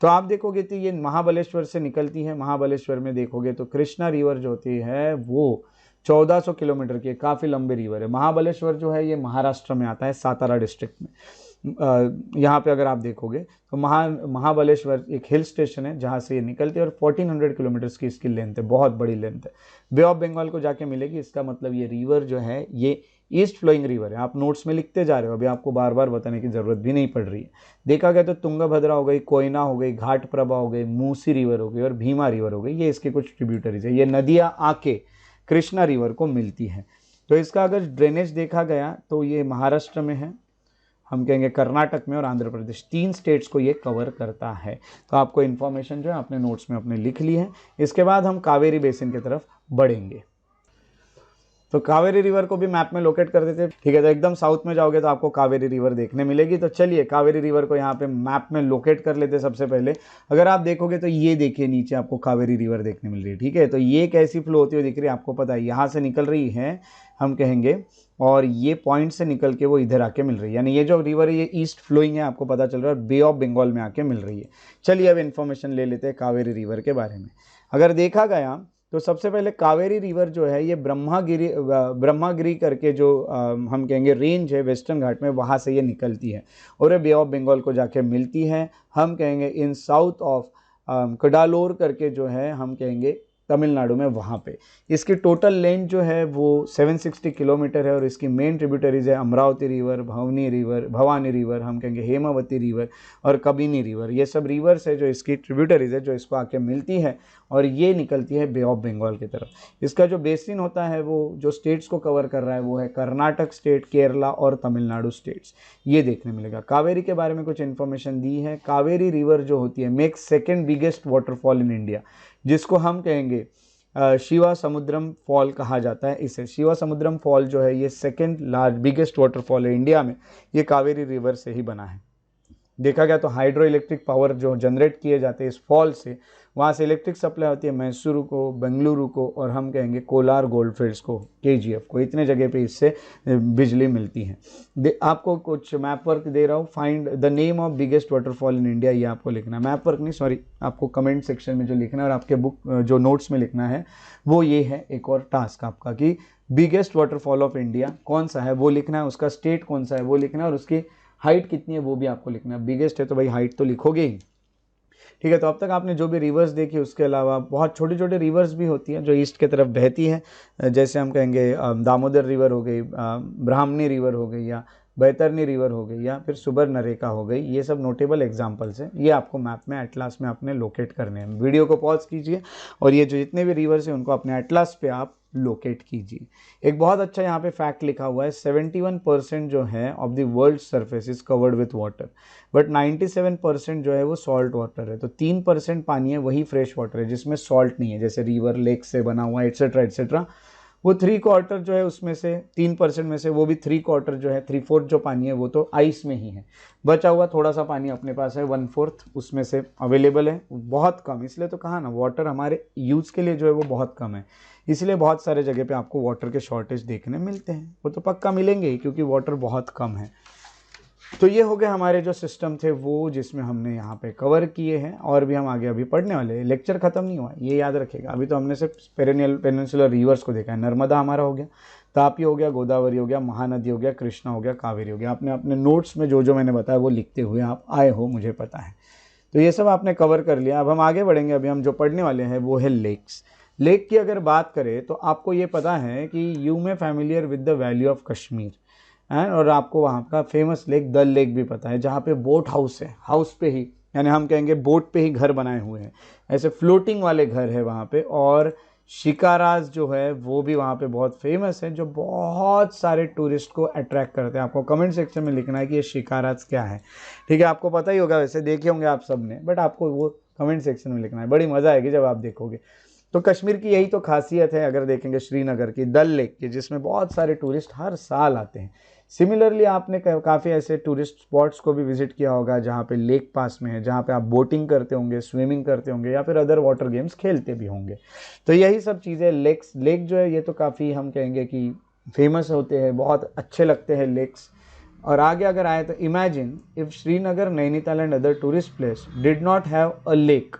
तो आप देखोगे तो ये महाबलेश्वर से निकलती है, महाबलेश्वर में देखोगे तो कृष्णा रिवर जो होती है वो 1400 किलोमीटर की, काफ़ी लंबी रिवर है। महाबलेश्वर जो है ये महाराष्ट्र में आता है, सातारा डिस्ट्रिक्ट में। यहाँ पे अगर आप देखोगे तो महाबलेश्वर एक हिल स्टेशन है जहाँ से ये निकलती है और 1400 किलोमीटर्स की इसकी लेंथ है, बहुत बड़ी लेंथ है। बे ऑफ बंगाल को जाके मिलेगी, इसका मतलब ये रिवर जो है ये ईस्ट फ्लोइंग रिवर है। आप नोट्स में लिखते जा रहे हो, अभी आपको बार बार बताने की ज़रूरत भी नहीं पड़ रही है। देखा गया तो तुंगभद्रा हो गई, कोयना हो गई, घाट प्रभा हो गई, मूसी रिवर हो गई और भीमा रिवर हो गई, ये इसके कुछ ट्रिब्यूटरीज है। ये नदियाँ आके कृष्णा रिवर को मिलती है। तो इसका अगर ड्रेनेज देखा गया तो ये महाराष्ट्र में है, हम कहेंगे कर्नाटक में और आंध्र प्रदेश, 3 स्टेट्स को ये कवर करता है। तो आपको इन्फॉर्मेशन जो है अपने नोट्स में अपने लिख ली है। इसके बाद हम कावेरी बेसिन की तरफ बढ़ेंगे। तो कावेरी रिवर को भी मैप में लोकेट कर देते हैं, ठीक है। तो एकदम साउथ में जाओगे तो आपको कावेरी रिवर देखने मिलेगी। तो चलिए कावेरी रिवर को यहाँ पे मैप में लोकेट कर लेते हैं। सबसे पहले अगर आप देखोगे तो ये देखिए नीचे आपको कावेरी रिवर देखने मिल रही है, ठीक है। तो ये कैसी फ्लो होती हुई दिख रही है आपको पता है, यहाँ से निकल रही है हम कहेंगे और ये पॉइंट से निकल के वो इधर आके मिल रही है। यानी ये जो रिवर है ये ईस्ट फ्लोइंग है, आपको पता चल रहा है, बे ऑफ बंगाल में आके मिल रही है। चलिए अब इन्फॉर्मेशन ले लेते हैं कावेरी रिवर के बारे में। अगर देखा गया तो सबसे पहले कावेरी रिवर जो है ये ब्रह्मागिरी करके जो हम कहेंगे रेंज है वेस्टर्न घाट में, वहाँ से ये निकलती है और ये बे ऑफ बंगाल को जाके मिलती है, हम कहेंगे इन साउथ ऑफ कडालोर करके जो है हम कहेंगे तमिलनाडु में, वहाँ पे। इसकी टोटल लेंथ जो है वो 760 किलोमीटर है और इसकी मेन ट्रिब्यूटरीज है अमरावती रिवर, भवानी रिवर, हम कहेंगे हेमावती रिवर और कबिनी रिवर। ये सब रिवर्स है जो इसकी ट्रिब्यूटरीज है जो इसको आके मिलती है और ये निकलती है बे ऑफ बंगाल की तरफ। इसका जो बेसिन होता है वो जो स्टेट्स को कवर कर रहा है वो है कर्नाटक स्टेट, केरला और तमिलनाडु स्टेट्स, ये देखने मिलेगा। कावेरी के बारे में कुछ इन्फॉर्मेशन दी है। कावेरी रिवर जो होती है makes second biggest waterfall in India, जिसको हम कहेंगे शिवा समुद्रम फॉल कहा जाता है। इसे शिवा समुद्रम फॉल जो है ये सेकेंड लार्ज बिगेस्ट वाटरफॉल है इंडिया में, ये कावेरी रिवर से ही बना है। देखा गया तो हाइड्रो इलेक्ट्रिक पावर जो जनरेट किए जाते हैं इस फॉल से, वहाँ से इलेक्ट्रिक सप्लाई होती है मैसूरू को, बेंगलुरु को और हम कहेंगे कोलार गोल्डफील्ड्स को, KGF को, इतने जगह पे इससे बिजली मिलती है। आपको कुछ मैप वर्क दे रहा हूँ, find the name of biggest waterfall in India, ये आपको लिखना है। मैप वर्क नहीं, सॉरी, आपको कमेंट सेक्शन में जो लिखना है और आपके बुक जो नोट्स में लिखना है वो ये है एक और टास्क आपका कि बिगेस्ट वाटरफॉल ऑफ इंडिया कौन सा है वो लिखना है, उसका स्टेट कौन सा है वो लिखना है और उसकी हाइट कितनी है वो भी आपको लिखना है। बिगेस्ट है तो भाई हाइट तो लिखोगे ही, ठीक है। तो अब तक आपने जो भी रिवर्स देखी उसके अलावा बहुत छोटी छोटी रिवर्स भी होती हैं जो ईस्ट की तरफ बहती हैं, जैसे हम कहेंगे दामोदर रिवर हो गई, ब्राह्मणी रिवर हो गई या बैतरनी रिवर हो गई या फिर सुबर्णरेखा हो गई, ये सब नोटेबल एग्जांपल्स हैं। ये आपको मैप में एटलास में आपने लोकेट करने हैं। वीडियो को पॉज कीजिए और ये जो जितने भी रिवर्स हैं उनको अपने एटलास पे आप लोकेट कीजिए। एक बहुत अच्छा यहाँ पे फैक्ट लिखा हुआ है, 71% जो है of the world surface is covered with water, but 97% जो है वो सॉल्ट वाटर है। तो 3% पानी है वही फ्रेश वाटर है जिसमें सॉल्ट नहीं है, जैसे रिवर लेक से बना हुआ एट्सेट्रा एट्सेट्रा। वो 3/4 जो है उसमें से 3% में से वो भी 3/4 जो है 3/4 जो पानी है वो तो आइस में ही है। बचा हुआ थोड़ा सा पानी अपने पास है 1/4 उसमें से अवेलेबल है, बहुत कम। इसलिए तो कहा ना वाटर हमारे यूज़ के लिए जो है वो बहुत कम है, इसलिए बहुत सारे जगह पे आपको वाटर के शॉर्टेज देखने मिलते हैं। वो तो पक्का मिलेंगे ही क्योंकि वाटर बहुत कम है। तो ये हो गए हमारे जो सिस्टम थे वो, जिसमें हमने यहाँ पे कवर किए हैं, और भी हम आगे अभी पढ़ने वाले हैं। लेक्चर खत्म नहीं हुआ, ये याद रखेगा। अभी तो हमने सिर्फ पेनिनसुलर रिवर्स को देखा है। नर्मदा हमारा हो गया, तापी हो गया, गोदावरी हो गया, महानदी हो गया, कृष्णा हो गया, कावेरी हो गया। आपने अपने नोट्स में जो जो मैंने बताया वो लिखते हुए आप आए हो, मुझे पता है। तो ये सब आपने कवर कर लिया। अब हम आगे बढ़ेंगे। अभी हम जो पढ़ने वाले हैं वो है लेक्स। लेक की अगर बात करें तो आपको ये पता है कि यू में familiar with the valley of Kashmir है, और आपको वहाँ का फेमस लेक दल लेक भी पता है, जहाँ पे बोट हाउस है, हाउस पे ही, यानी हम कहेंगे बोट पे ही घर बनाए हुए हैं, ऐसे फ्लोटिंग वाले घर है वहाँ पे। और शिकाराज जो है वो भी वहाँ पे बहुत फेमस है, जो बहुत सारे टूरिस्ट को अट्रैक्ट करते हैं। आपको कमेंट सेक्शन में लिखना है कि ये शिकाराज क्या है, ठीक है। आपको पता ही होगा, वैसे देखे होंगे आप सब ने, बट आपको वो कमेंट सेक्शन में लिखना है। बड़ी मज़ा आएगी जब आप देखोगे। तो कश्मीर की यही तो खासियत है। अगर देखेंगे श्रीनगर की दल लेक की, जिसमें बहुत सारे टूरिस्ट हर साल आते हैं। सिमिलरली आपने काफ़ी ऐसे टूरिस्ट स्पॉट्स को भी विजिट किया होगा जहाँ पे लेक पास में है, जहाँ पे आप बोटिंग करते होंगे, स्विमिंग करते होंगे, या फिर अदर वाटर गेम्स खेलते भी होंगे। तो यही सब चीज़ें लेक जो है ये तो काफ़ी हम कहेंगे कि फेमस होते हैं, बहुत अच्छे लगते हैं लेक्स। और आगे अगर आए तो imagine if Srinagar, Nainital and other tourist place did not have a lake,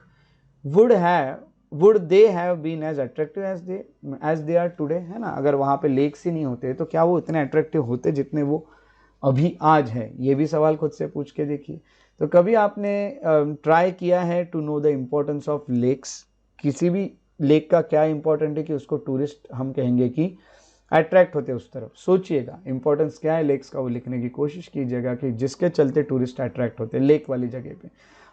would they have been as attractive as they are today, है ना। अगर वहाँ पे लेक्स ही नहीं होते तो क्या वो इतने अट्रैक्टिव होते जितने वो अभी आज है? ये भी सवाल खुद से पूछ के देखिए। तो कभी आपने ट्राई किया है to know the importance of lakes? किसी भी लेक का क्या इंपॉर्टेंट है कि उसको टूरिस्ट हम कहेंगे कि अट्रैक्ट होते उस तरफ? सोचिएगा इंपॉर्टेंस क्या है लेक्स का, वो लिखने की कोशिश कीजिएगा कि जिसके चलते टूरिस्ट अट्रैक्ट होते हैं लेक वाली जगह पे।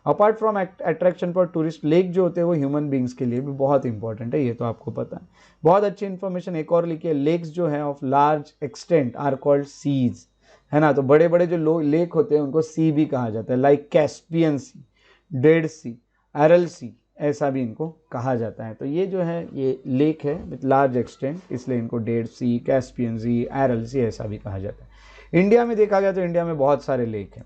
Apart from attraction for tourist, lake जो होते हैं वो ह्यूमन बींग्स के लिए भी बहुत इंपॉर्टेंट है, ये तो आपको पता है। बहुत अच्छी इन्फॉर्मेशन एक और लिखिए, लेक्स जो है of large extent are called seas, है ना। तो बड़े बड़े जो लेक होते हैं उनको सी भी कहा जाता है, लाइक कैस्पियन सी, डेड सी, एरल सी, ऐसा भी इनको कहा जाता है। तो ये जो है ये लेक है विथ लार्ज एक्सटेंट, इसलिए इनको डेड सी, कैस्पियन सी, एरल सी ऐसा भी कहा जाता है। इंडिया में देखा गया तो इंडिया में बहुत सारे लेक हैं।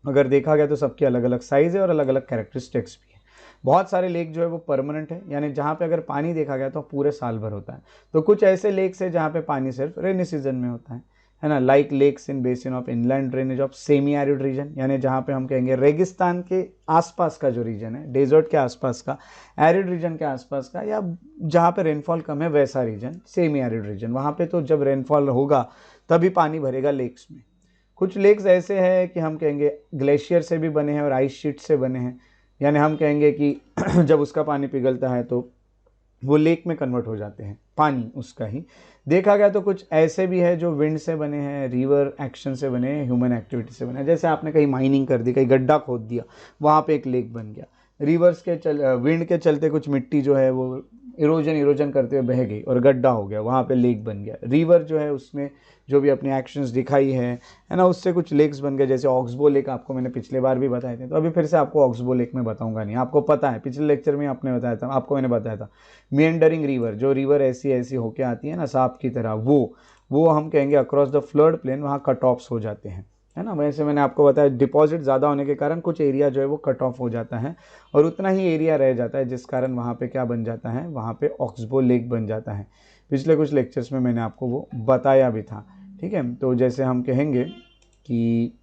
अगर देखा गया तो सबकी अलग अलग साइज़ है और अलग अलग कैरेक्टरिस्टिक्स भी है। बहुत सारे लेक जो है वो परमानेंट है, यानी जहाँ पे अगर पानी देखा गया तो पूरे साल भर होता है। तो कुछ ऐसे लेक्स है जहाँ पे पानी सिर्फ रेनी सीजन में होता है ना। Like lakes in basin of inland drainage of semi arid region, यानी जहाँ पे हम कहेंगे रेगिस्तान के आसपास का जो रीजन है, डेजर्ट के आसपास का, एरिड रीजन के आसपास का, या जहाँ पे रेनफॉल कम है वैसा रीजन, सेमी एरिड रीजन। वहाँ पे तो जब रेनफॉल होगा तभी पानी भरेगा लेक्स में। कुछ लेक्स ऐसे हैं कि हम कहेंगे ग्लेशियर से भी बने हैं और आइस शीट से बने हैं, यानी हम कहेंगे कि जब उसका पानी पिघलता है तो वो लेक में कन्वर्ट हो जाते हैं, पानी उसका ही। देखा गया तो कुछ ऐसे भी है जो विंड से बने हैं, रिवर एक्शन से बने हैं, ह्यूमन एक्टिविटी से बने हैं। जैसे आपने कहीं माइनिंग कर दी, कहीं गड्ढा खोद दिया, वहाँ पे एक लेक बन गया। रिवर्स के विंड के चलते कुछ मिट्टी जो है वो इरोजन करते हुए बह गई और गड्ढा हो गया, वहाँ पे लेक बन गया। रिवर जो है उसने जो भी अपनी एक्शंस दिखाई है ना, उससे कुछ लेक्स बन गए। जैसे ऑक्सबो लेक आपको मैंने पिछले बार भी बताए थे, तो अभी फिर से आपको ऑक्सबो लेक में बताऊंगा नहीं, आपको पता है पिछले लेक्चर में आपने बताया था, आपको मैंने बताया था मिएंडरिंग रिवर, जो रिवर ऐसी ऐसी होके आती है ना सांप की तरह, वो हम कहेंगे अक्रॉस द फ्लड प्लेन वहाँ कट ऑफ्स हो जाते हैं, है ना। वैसे मैंने आपको बताया डिपॉजिट ज़्यादा होने के कारण कुछ एरिया जो है वो कट ऑफ हो जाता है और उतना ही एरिया रह जाता है, जिस कारण वहाँ पे क्या बन जाता है, वहाँ पे ऑक्सबो लेक बन जाता है। पिछले कुछ लेक्चर्स में मैंने आपको वो बताया भी था, ठीक है। तो जैसे हम कहेंगे कि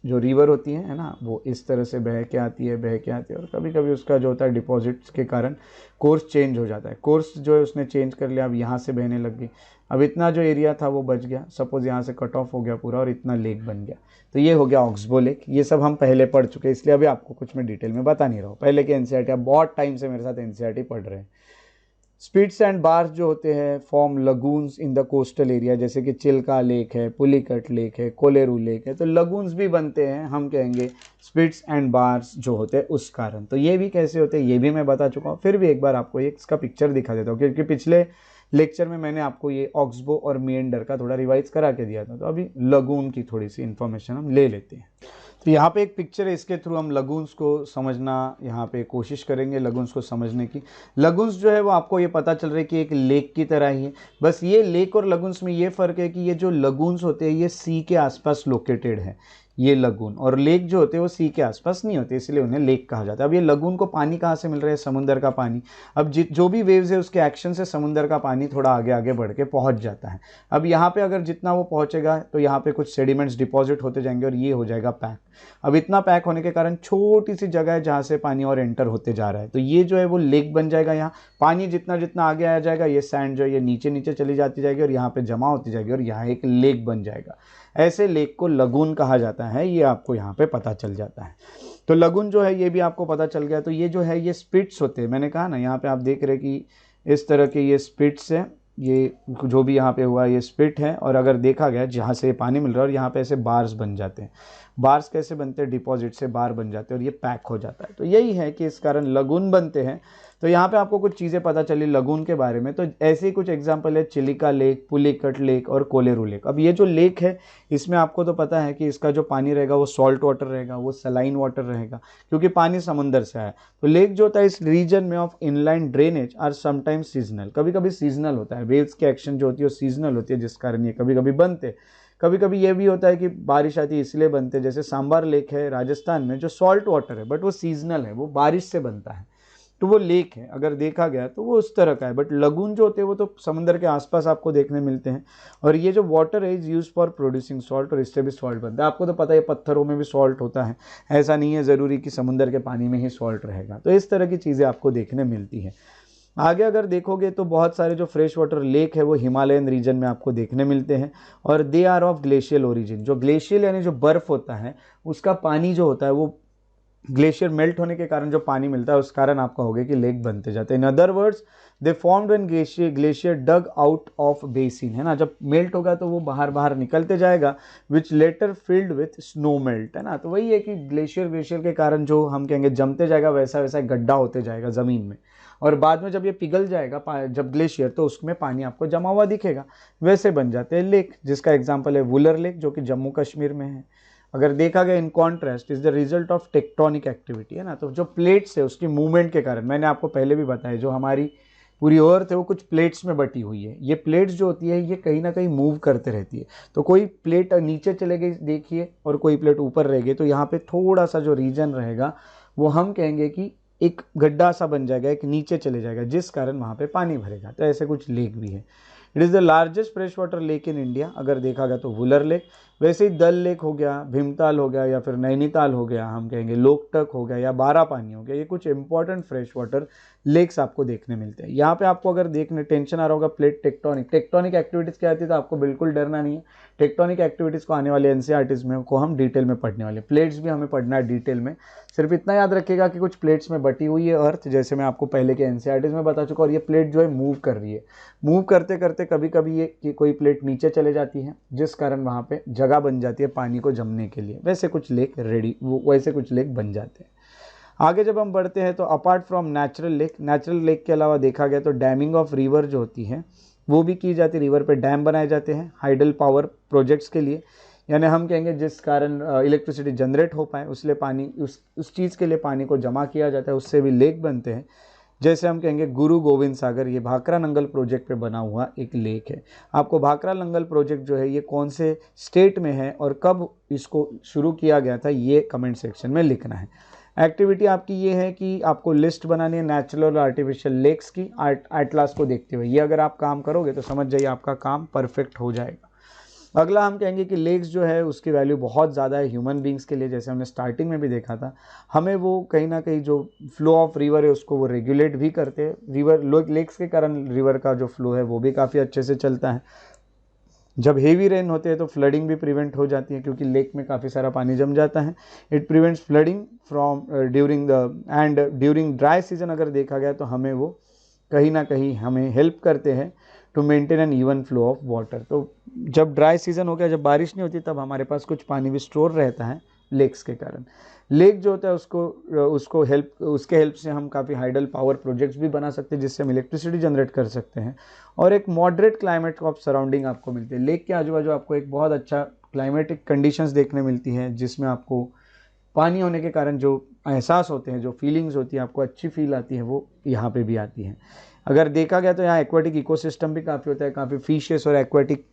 जो रिवर होती है ना, वो इस तरह से बह के आती है और कभी कभी उसका जो होता है डिपॉजिट्स के कारण कोर्स चेंज हो जाता है। कोर्स जो है उसने चेंज कर लिया, अब यहाँ से बहने लग गई, अब इतना जो एरिया था वो बच गया, सपोज यहाँ से कट ऑफ हो गया पूरा और इतना लेक बन गया, तो ये हो गया ऑक्सबो लेक। ये सब हम पहले पढ़ चुके हैं, इसलिए अभी आपको कुछ मैं डिटेल में बता नहीं रहा हूँ। पहले के एनसीईआरटी, आप बहुत टाइम से मेरे साथ एनसीईआरटी पढ़ रहे हैं। स्पिट्स एंड बार्स जो होते हैं form lagoons in the coastal area, जैसे कि चिल्का लेक है, पुलिकट लेक है, कोलेरू लेक है, तो लगून्स भी बनते हैं हम कहेंगे स्पिट्स एंड बार्स जो होते हैं उस कारण। तो ये भी कैसे होते हैं ये भी मैं बता चुका हूँ, फिर भी एक बार आपको ये इसका पिक्चर दिखा देता हूँ, क्योंकि पिछले लेक्चर में मैंने आपको ये ऑक्सबो और मिएंडर का थोड़ा रिवाइज करा के दिया था। तो अभी लगून की थोड़ी सी इन्फॉर्मेशन हम ले लेते हैं। तो यहाँ पे एक पिक्चर है, इसके थ्रू हम लगून्स को समझना यहाँ पे कोशिश करेंगे, लगून्स को समझने की। लगून्स जो है वो आपको ये पता चल रहा है कि एक लेक की तरह ही है, बस ये लेक और लगून्स में ये फ़र्क है कि ये जो लगून्स होते हैं ये सी के आसपास लोकेटेड है, ये लगून। और लेक जो होते हैं वो सी के आसपास नहीं होते, इसलिए उन्हें लेक कहा जाता है। अब ये लगून को पानी कहाँ से मिल रहा है? समुद्र का पानी। अब जो भी वेव्स है उसके एक्शन से समुद्र का पानी थोड़ा आगे आगे बढ़ के पहुंच जाता है। अब यहाँ पे अगर जितना वो पहुंचेगा तो यहाँ पे कुछ सेडिमेंट्स डिपॉजिट होते जाएंगे और ये हो जाएगा पैक। अब इतना पैक होने के कारण छोटी सी जगह है जहाँ से पानी और एंटर होते जा रहा है, तो ये जो है वो लेक बन जाएगा। यहाँ पानी जितना जितना आगे आ जाएगा ये सैंड जो है ये नीचे नीचे चली जाती जाएगी और यहाँ पे जमा होती जाएगी और यहाँ एक लेक बन जाएगा। ऐसे लेक को लगून कहा जाता है, ये आपको यहाँ पे पता चल जाता है। तो लगून जो है ये भी आपको पता चल गया। तो ये जो है ये स्पिट्स होते हैं, मैंने कहा ना यहाँ पे आप देख रहे कि इस तरह के ये स्पिट्स हैं, ये जो भी यहाँ पे हुआ ये स्पिट है। और अगर देखा गया जहाँ से पानी मिल रहा है और यहाँ पे ऐसे बार्स बन जाते हैं। बार्स कैसे बनते हैं? डिपॉजिट से बार बन जाते हैं और ये पैक हो जाता है। तो यही है कि इस कारण लगून बनते हैं। तो यहाँ पे आपको कुछ चीज़ें पता चली लगून के बारे में। तो ऐसे ही कुछ एग्जांपल है चिलिका लेक, पुलिकट लेक और कोलेरू लेक। अब ये जो लेक है इसमें आपको तो पता है कि इसका जो पानी रहेगा वो सॉल्ट वाटर रहेगा, वो सलाइन वाटर रहेगा, क्योंकि पानी समुंदर से आया। तो लेक जो होता है इस रीजन में of inline drainage are sometimes seasonal, कभी कभी सीजनल होता है। वेव्स की एक्शन जो होती है वो सीजनल होती है, जिस कारण ये कभी कभी बनते। कभी कभी ये भी होता है कि बारिश आती है इसलिए बनते। जैसे सांबार लेक है राजस्थान में जो सॉल्ट वाटर है बट वो सीजनल है, वो बारिश से बनता है, तो वो लेक है। अगर देखा गया तो वो उस तरह का है। बट लगून जो होते हैं वो तो समुद्र के आसपास आपको देखने मिलते हैं। और ये जो वाटर है is use for producing salt, और इससे भी सॉल्ट बनता है। आपको तो पता है पत्थरों में भी सॉल्ट होता है, ऐसा नहीं है ज़रूरी कि समुद्र के पानी में ही सॉल्ट रहेगा। तो इस तरह की चीज़ें आपको देखने मिलती हैं। आगे अगर देखोगे तो बहुत सारे जो फ्रेश वाटर लेक है वो हिमालयन रीजन में आपको देखने मिलते हैं और they are of glacial origin. जो ग्लेशियल यानी जो बर्फ़ होता है उसका पानी जो होता है वो ग्लेशियर मेल्ट होने के कारण जो पानी मिलता है उस कारण आपका हो गया कि लेक बनते जाते हैं। In other words they formed when glacier dug out of basin, है ना। जब मेल्ट होगा तो वो बाहर बाहर निकलते जाएगा, which later filled with snow melt, है ना। तो वही है कि ग्लेशियर के कारण जो हम कहेंगे जमते जाएगा वैसा वैसा गड्ढा होते जाएगा ज़मीन में, और बाद में जब ये पिघल जाएगा जब ग्लेशियर तो उसमें पानी आपको जमा हुआ दिखेगा, वैसे बन जाते हैं लेक। जिसका एग्जाम्पल है वुलर लेक जो कि जम्मू कश्मीर में है। अगर देखा गया in contrast is the result of tectonic activity, है ना। तो जो प्लेट्स है उसकी मूवमेंट के कारण, मैंने आपको पहले भी बताया, जो हमारी पूरी अर्थ है वो कुछ प्लेट्स में बटी हुई है। ये प्लेट्स जो होती है ये कहीं ना कहीं मूव करते रहती है। तो कोई प्लेट नीचे चले गई देखिए और कोई प्लेट ऊपर रह गई, तो यहाँ पे थोड़ा सा जो रीजन रहेगा वो हम कहेंगे कि एक गड्ढा सा बन जाएगा, एक नीचे चले जाएगा, जिस कारण वहाँ पे पानी भरेगा। तो ऐसे कुछ लेक भी है। It is the largest fresh water lake in India. अगर देखा गया तो वुलर लेक। वैसे ही दल लेक हो गया, भीमताल हो गया या फिर नैनीताल हो गया, हम कहेंगे लोकटक हो गया या बारापानी हो गया, ये कुछ इंपॉर्टेंट फ्रेश वाटर लेक्स आपको देखने मिलते हैं। यहाँ पे आपको अगर देखने टेंशन आ रहा होगा प्लेट टेक्टोनिक एक्टिविटीज़ क्या आती है, तो आपको बिल्कुल डरना नहीं है। टेक्टोनिक एक्टिविटीज़ को आने वाले एनसीईआरटीज़ में को हम डिटेल में पढ़ने वाले। प्लेट्स भी हमें पढ़ना है डिटेल में। सिर्फ इतना याद रखिएगा कि कुछ प्लेट्स में बटी हुई है अर्थ, जैसे मैं आपको पहले के एनसीईआरटीज़ में बता चुका, और ये प्लेट जो है मूव कर रही है। मूव करते करते कभी कभी ये कि कोई प्लेट नीचे चले जाती है, जिस कारण वहाँ पे जगह बन जाती है पानी को जमने के लिए। वैसे कुछ लेक वैसे कुछ लेक बन जाते हैं। आगे जब हम बढ़ते हैं तो अपार्ट फ्रॉम नेचुरल लेक के अलावा देखा गया तो डैमिंग ऑफ रिवर जो होती है वो भी की जाती है। रिवर पे डैम बनाए जाते हैं हाइडल पावर प्रोजेक्ट्स के लिए, यानी हम कहेंगे जिस कारण इलेक्ट्रिसिटी जनरेट हो पाए उसलिए पानी उस चीज़ के लिए पानी को जमा किया जाता है, उससे भी लेक बनते हैं। जैसे हम कहेंगे गुरु गोविंद सागर, ये भाखरा नंगल प्रोजेक्ट पे बना हुआ एक लेक है। आपको भाखरा नंगल प्रोजेक्ट जो है ये कौन से स्टेट में है और कब इसको शुरू किया गया था ये कमेंट सेक्शन में लिखना है। एक्टिविटी आपकी ये है कि आपको लिस्ट बनानी है नेचुरल और आर्टिफिशियल लेक्स की एटलास को देखते हुए। ये अगर आप काम करोगे तो समझ जाइए आपका काम परफेक्ट हो जाएगा। अगला हम कहेंगे कि लेक्स जो है उसकी वैल्यू बहुत ज़्यादा है ह्यूमन बींग्स के लिए। जैसे हमने स्टार्टिंग में भी देखा था, हमें वो कहीं ना कहीं जो फ्लो ऑफ रिवर है उसको वो रेगुलेट भी करते हैं। लेक्स के कारण रिवर का जो फ्लो है वो भी काफ़ी अच्छे से चलता है। जब हेवी रेन होते हैं तो फ्लडिंग भी प्रिवेंट हो जाती है, क्योंकि लेक में काफ़ी सारा पानी जम जाता है। It prevents flooding from during dry season अगर देखा गया तो हमें वो कहीं ना कहीं हमें हेल्प करते हैं to maintain an even flow of water. तो जब ड्राई सीजन हो गया, जब बारिश नहीं होती, तब हमारे पास कुछ पानी भी स्टोर रहता है लेक्स के कारण। लेक जो होता है उसके हेल्प से हम काफ़ी हाइडल पावर प्रोजेक्ट्स भी बना सकते हैं, जिससे हम इलेक्ट्रिसिटी जनरेट कर सकते हैं और एक मॉडरेट क्लाइमेट ऑफ सराउंडिंग आपको मिलती है। लेक के आजू बाजू आपको एक बहुत अच्छा क्लाइमेटिक कंडीशंस देखने मिलती हैं, जिसमें आपको पानी होने के कारण जो एहसास होते हैं, जो फीलिंग्स होती है, आपको अच्छी फील आती है, वो यहाँ पे भी आती है। अगर देखा गया तो यहाँ एक्वाटिक इकोसिस्टम भी काफ़ी होता है, काफ़ी फिशेस और एक्वाटिक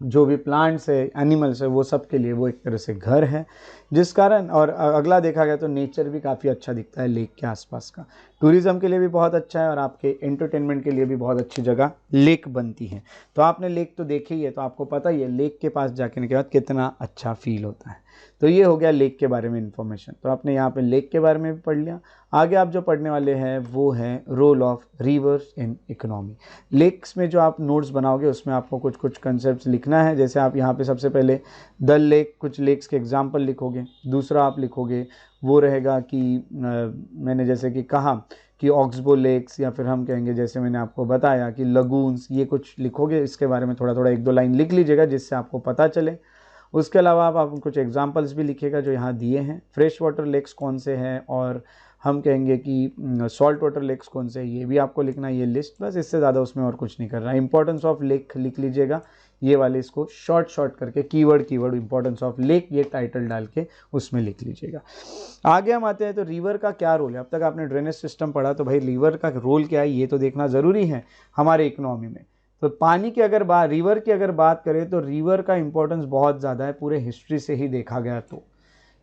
जो भी प्लांट्स है, एनिमल्स है, वो सब के लिए वो एक तरह से घर है, जिस कारण, और अगला देखा गया तो नेचर भी काफ़ी अच्छा दिखता है लेक के आसपास का। टूरिज़्म के लिए भी बहुत अच्छा है और आपके एंटरटेनमेंट के लिए भी बहुत अच्छी जगह लेक बनती है। तो आपने लेक तो देखी ही है, तो आपको पता ही है लेक के पास जाने के बाद कितना अच्छा फील होता है। तो ये हो गया लेक के बारे में इन्फॉर्मेशन। तो आपने यहाँ पे लेक के बारे में भी पढ़ लिया। आगे आप जो पढ़ने वाले हैं वो है role of rivers in economy. Lakes में जो आप नोट्स बनाओगे उसमें आपको कुछ कुछ कंसेप्ट लिखना है। जैसे आप यहाँ पे सबसे पहले डल लेक, कुछ लेक्स के एग्जाम्पल लिखोगे। दूसरा आप लिखोगे वो रहेगा कि मैंने जैसे कि कहा कि ऑक्सबो लेक्स, या फिर हम कहेंगे जैसे मैंने आपको बताया कि लगून्स, ये कुछ लिखोगे। इसके बारे में थोड़ा थोड़ा 1-2 लाइन लिख लीजिएगा जिससे आपको पता चले। उसके अलावा आप कुछ एग्जाम्पल्स भी लिखिएगा जो यहाँ दिए हैं। फ्रेश वाटर लेक्स कौन से हैं और हम कहेंगे कि सॉल्ट वाटर लेक्स कौन से हैं, ये भी आपको लिखना है, ये लिस्ट। बस इससे ज़्यादा उसमें और कुछ नहीं कर रहा है। इंपॉर्टेंस ऑफ लेक लिख लीजिएगा, ये वाले इसको शॉर्ट करके कीवर्ड इंपॉर्टेंस ऑफ लेक, ये टाइटल डाल के उसमें लिख लीजिएगा। आगे हम आते हैं तो रिवर का क्या रोल है। अब तक आपने ड्रेनेज सिस्टम पढ़ा, तो भाई रिवर का रोल क्या है ये तो देखना ज़रूरी है हमारे इकोनॉमी में। तो पानी की अगर बात, रिवर की अगर बात करें तो रिवर का इंपॉर्टेंस बहुत ज़्यादा है। पूरे हिस्ट्री से ही देखा गया तो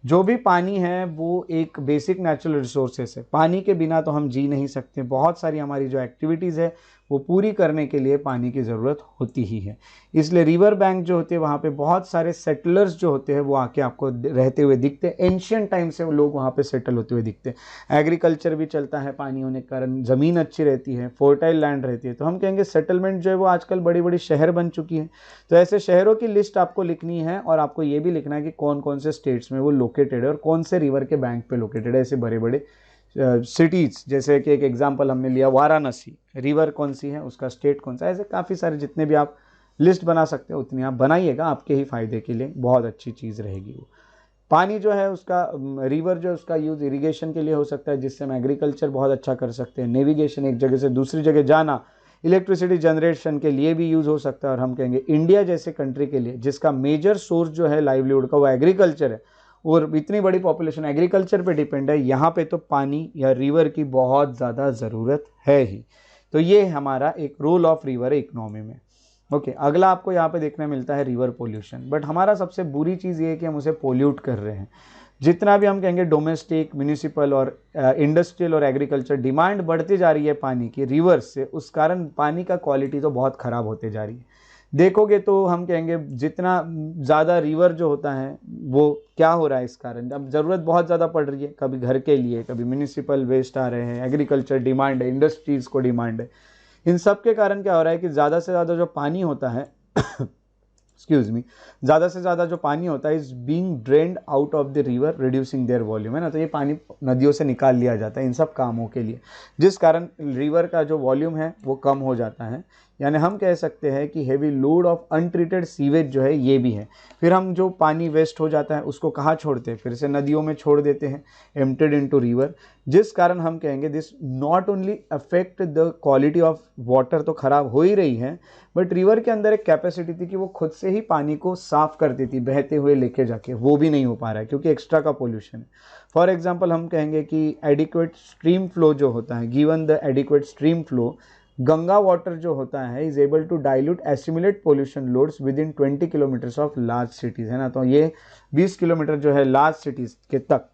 जो भी पानी है वो एक बेसिक नेचुरल रिसोर्सेस है। पानी के बिना तो हम जी नहीं सकते। बहुत सारी हमारी जो एक्टिविटीज़ है वो पूरी करने के लिए पानी की ज़रूरत होती ही है। इसलिए रिवर बैंक जो होते हैं वहाँ पे बहुत सारे सेटलर्स जो होते हैं वो आके आपको रहते हुए दिखते हैं। एंशियंट टाइम से वो लोग वहाँ पे सेटल होते हुए दिखते हैं। एग्रीकल्चर भी चलता है पानी होने के कारण, ज़मीन अच्छी रहती है, फोर्टाइल लैंड रहती है। तो हम कहेंगे सेटलमेंट जो है वो आजकल बड़ी बड़ी शहर बन चुकी है। तो ऐसे शहरों की लिस्ट आपको लिखनी है और आपको ये भी लिखना है कि कौन कौन से स्टेट्स में वो लोकेटेड है और कौन से रिवर के बैंक पे लोकेटेड है। ऐसे बड़े बड़े सिटीज़, जैसे कि एक एग्जांपल हमने लिया वाराणसी, रिवर कौन सी है, उसका स्टेट कौन सा है। ऐसे काफ़ी सारे जितने भी आप लिस्ट बना सकते हो उतनी आप बनाइएगा, आपके ही फ़ायदे के लिए बहुत अच्छी चीज़ रहेगी वो। पानी जो है उसका, रिवर जो है उसका यूज़ इरिगेशन के लिए हो सकता है, जिससे हम एग्रीकल्चर बहुत अच्छा कर सकते हैं। नेविगेशन, एक जगह से दूसरी जगह जाना, इलेक्ट्रिसिटी जनरेशन के लिए भी यूज़ हो सकता है। और हम कहेंगे इंडिया जैसे कंट्री के लिए जिसका मेजर सोर्स जो है लाइवलीहुड का वो एग्रीकल्चर है और इतनी बड़ी पॉपुलेशन एग्रीकल्चर पे डिपेंड है, यहाँ पे तो पानी या रिवर की बहुत ज़्यादा ज़रूरत है ही। तो ये हमारा एक रोल ऑफ रिवर है इकोनॉमी में। ओके, अगला आपको यहाँ पे देखने मिलता है रिवर पोल्यूशन। बट हमारा सबसे बुरी चीज़ ये है कि हम उसे पोल्यूट कर रहे हैं। जितना भी हम कहेंगे डोमेस्टिक, म्यूनिसिपल और इंडस्ट्रियल और एग्रीकल्चर डिमांड बढ़ती जा रही है पानी की रिवर्स से, उस कारण पानी का क्वालिटी तो बहुत ख़राब होते जा रही है। देखोगे तो हम कहेंगे जितना ज़्यादा रिवर जो होता है वो क्या हो रहा है इस कारण, अब ज़रूरत बहुत ज़्यादा पड़ रही है, कभी घर के लिए, कभी म्यूनिसिपल वेस्ट आ रहे हैं, एग्रीकल्चर डिमांड है, इंडस्ट्रीज़ को डिमांड है। इन सब के कारण क्या हो रहा है कि ज़्यादा से ज़्यादा जो पानी होता है एक्सक्यूज़ मी, ज़्यादा से ज़्यादा जो पानी होता है is being drained out of the river reducing there volume, है ना। तो ये पानी नदियों से निकाल लिया जाता है इन सब कामों के लिए, जिस कारण रिवर का जो वॉल्यूम है वो कम हो जाता है। यानी हम कह सकते हैं कि heavy load of untreated sewage जो है ये भी है। फिर हम जो पानी वेस्ट हो जाता है उसको कहाँ छोड़ते हैं, फिर से नदियों में छोड़ देते हैं, एम्प्टेड इनटू रिवर, जिस कारण हम कहेंगे this not only affect the quality of water, तो ख़राब हो ही रही है, बट रिवर के अंदर एक कैपेसिटी थी कि वो खुद से ही पानी को साफ़ करती थी बहते हुए लेके जाके, वो भी नहीं हो पा रहा है क्योंकि एक्स्ट्रा का पोल्यूशन है। फॉर एग्जाम्पल हम कहेंगे कि एडिक्वेट स्ट्रीम फ्लो जो होता है, given the adequate stream flow, Ganga water जो होता है is able to dilute assimilate pollution loads within 20 kilometres of large cities, है ना। तो ये 20 किलोमीटर जो है लार्ज सिटीज़ के तक,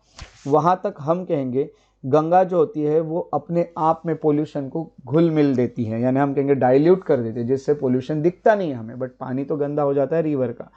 वहाँ तक हम कहेंगे गंगा जो होती है वो अपने आप में पोल्यूशन को घुल मिल देती है, यानी हम कहेंगे डाइल्यूट कर देती है, जिससे पोल्यूशन दिखता नहीं है हमें, बट पानी तो गंदा हो जाता है रिवर का।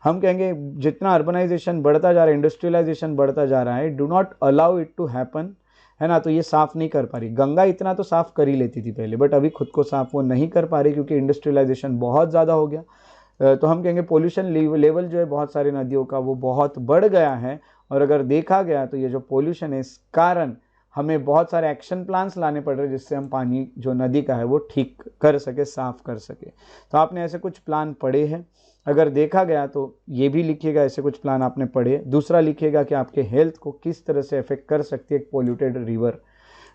हम कहेंगे जितना अर्बनाइजेशन बढ़ता जा रहा है, इंडस्ट्रियलाइजेशन बढ़ता जा रहा है, do not allow it to happen, है ना। तो ये साफ़ नहीं कर पा रही। गंगा इतना तो साफ़ कर ही लेती थी पहले, बट अभी खुद को साफ़ वो नहीं कर पा रही क्योंकि इंडस्ट्रियलाइजेशन बहुत ज़्यादा हो गया। तो हम कहेंगे पोल्यूशन लेवल जो है बहुत सारी नदियों का वो बहुत बढ़ गया है। और अगर देखा गया तो ये जो पोल्यूशन है इस कारण हमें बहुत सारे एक्शन प्लान्स लाने पड़ रहे हैं जिससे हम पानी जो नदी का है वो ठीक कर सके, साफ़ कर सके। तो आपने ऐसे कुछ प्लान पढ़े हैं, अगर देखा गया तो ये भी लिखिएगा ऐसे कुछ प्लान आपने पढ़े। दूसरा लिखिएगा कि आपके हेल्थ को किस तरह से अफेक्ट कर सकती है एक पोल्यूटेड रिवर।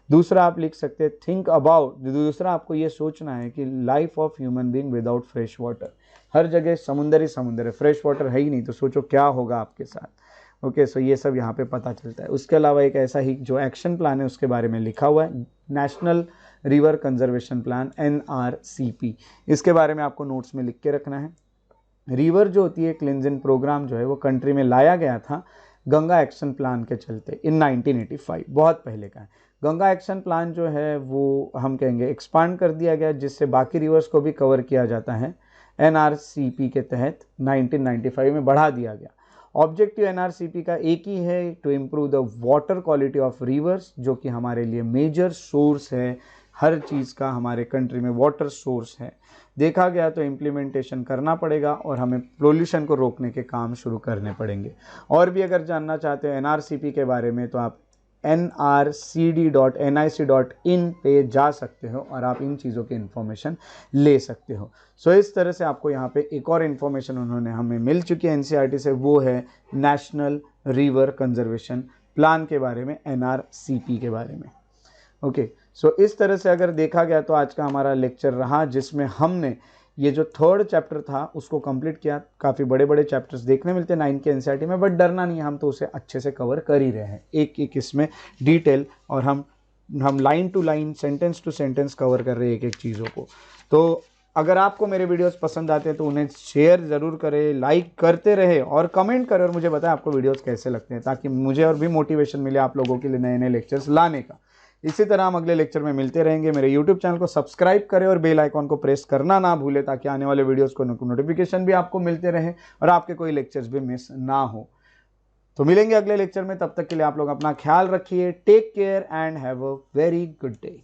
दूसरा आप लिख सकते हैं थिंक अबाउट, दूसरा आपको ये सोचना है कि life of human being without fresh water. हर जगह समुंदर ही समुंदर है, फ्रेश वाटर है ही नहीं, तो सोचो क्या होगा आपके साथ। ओके, सो ये सब यहाँ पे पता चलता है। उसके अलावा एक ऐसा ही जो एक्शन प्लान है उसके बारे में लिखा हुआ है, national river conservation plan NRCP, इसके बारे में आपको नोट्स में लिख के रखना है। रिवर जो होती है क्लिनजिंग प्रोग्राम जो है वो कंट्री में लाया गया था गंगा एक्शन प्लान के चलते इन 1985, बहुत पहले का है। गंगा एक्शन प्लान जो है वो हम कहेंगे एक्सपांड कर दिया गया, जिससे बाकी रिवर्स को भी कवर किया जाता है NRCP के तहत 1995 में बढ़ा दिया गया। ऑब्जेक्टिव NRCP का एक ही है, to improve the water quality of rivers, जो कि हमारे लिए मेजर सोर्स है हर चीज़ का, हमारे कंट्री में वाटर सोर्स है। देखा गया तो इम्प्लीमेंटेशन करना पड़ेगा और हमें पोल्यूशन को रोकने के काम शुरू करने पड़ेंगे। और भी अगर जानना चाहते हो NRCP के बारे में तो आप nrcd.nic.in पे जा सकते हो और आप इन चीज़ों की इन्फॉर्मेशन ले सकते हो। सो इस तरह से आपको यहाँ पे एक और इन्फॉर्मेशन उन्होंने हमें मिल चुकी है NCERT से, वो है नेशनल रिवर कंजर्वेशन प्लान के बारे में, NRCP के बारे में। ओके, सो इस तरह से अगर देखा गया तो आज का हमारा लेक्चर रहा जिसमें हमने ये जो थर्ड चैप्टर था उसको कंप्लीट किया। काफ़ी बड़े बड़े चैप्टर्स देखने मिलते हैं 9 के NCERT में, बट डरना नहीं, हम तो उसे अच्छे से कवर कर ही रहे हैं, एक एक इसमें डिटेल, और हम line to line, sentence to sentence cover कर रहे हैं एक एक चीज़ों को। तो अगर आपको मेरे वीडियोस पसंद आते हैं तो उन्हें शेयर ज़रूर करें, लाइक करते रहे और कमेंट करें और मुझे बताएं आपको वीडियोस कैसे लगते हैं, ताकि मुझे और भी मोटिवेशन मिले आप लोगों के लिए नए नए लेक्चर्स लाने का। इसी तरह हम अगले लेक्चर में मिलते रहेंगे। मेरे YouTube चैनल को सब्सक्राइब करें और बेल आइकॉन को प्रेस करना ना भूलें, ताकि आने वाले वीडियोस को नोटिफिकेशन भी आपको मिलते रहे और आपके कोई लेक्चर्स भी मिस ना हो। तो मिलेंगे अगले लेक्चर में, तब तक के लिए आप लोग अपना ख्याल रखिए। Take care and have a very good day.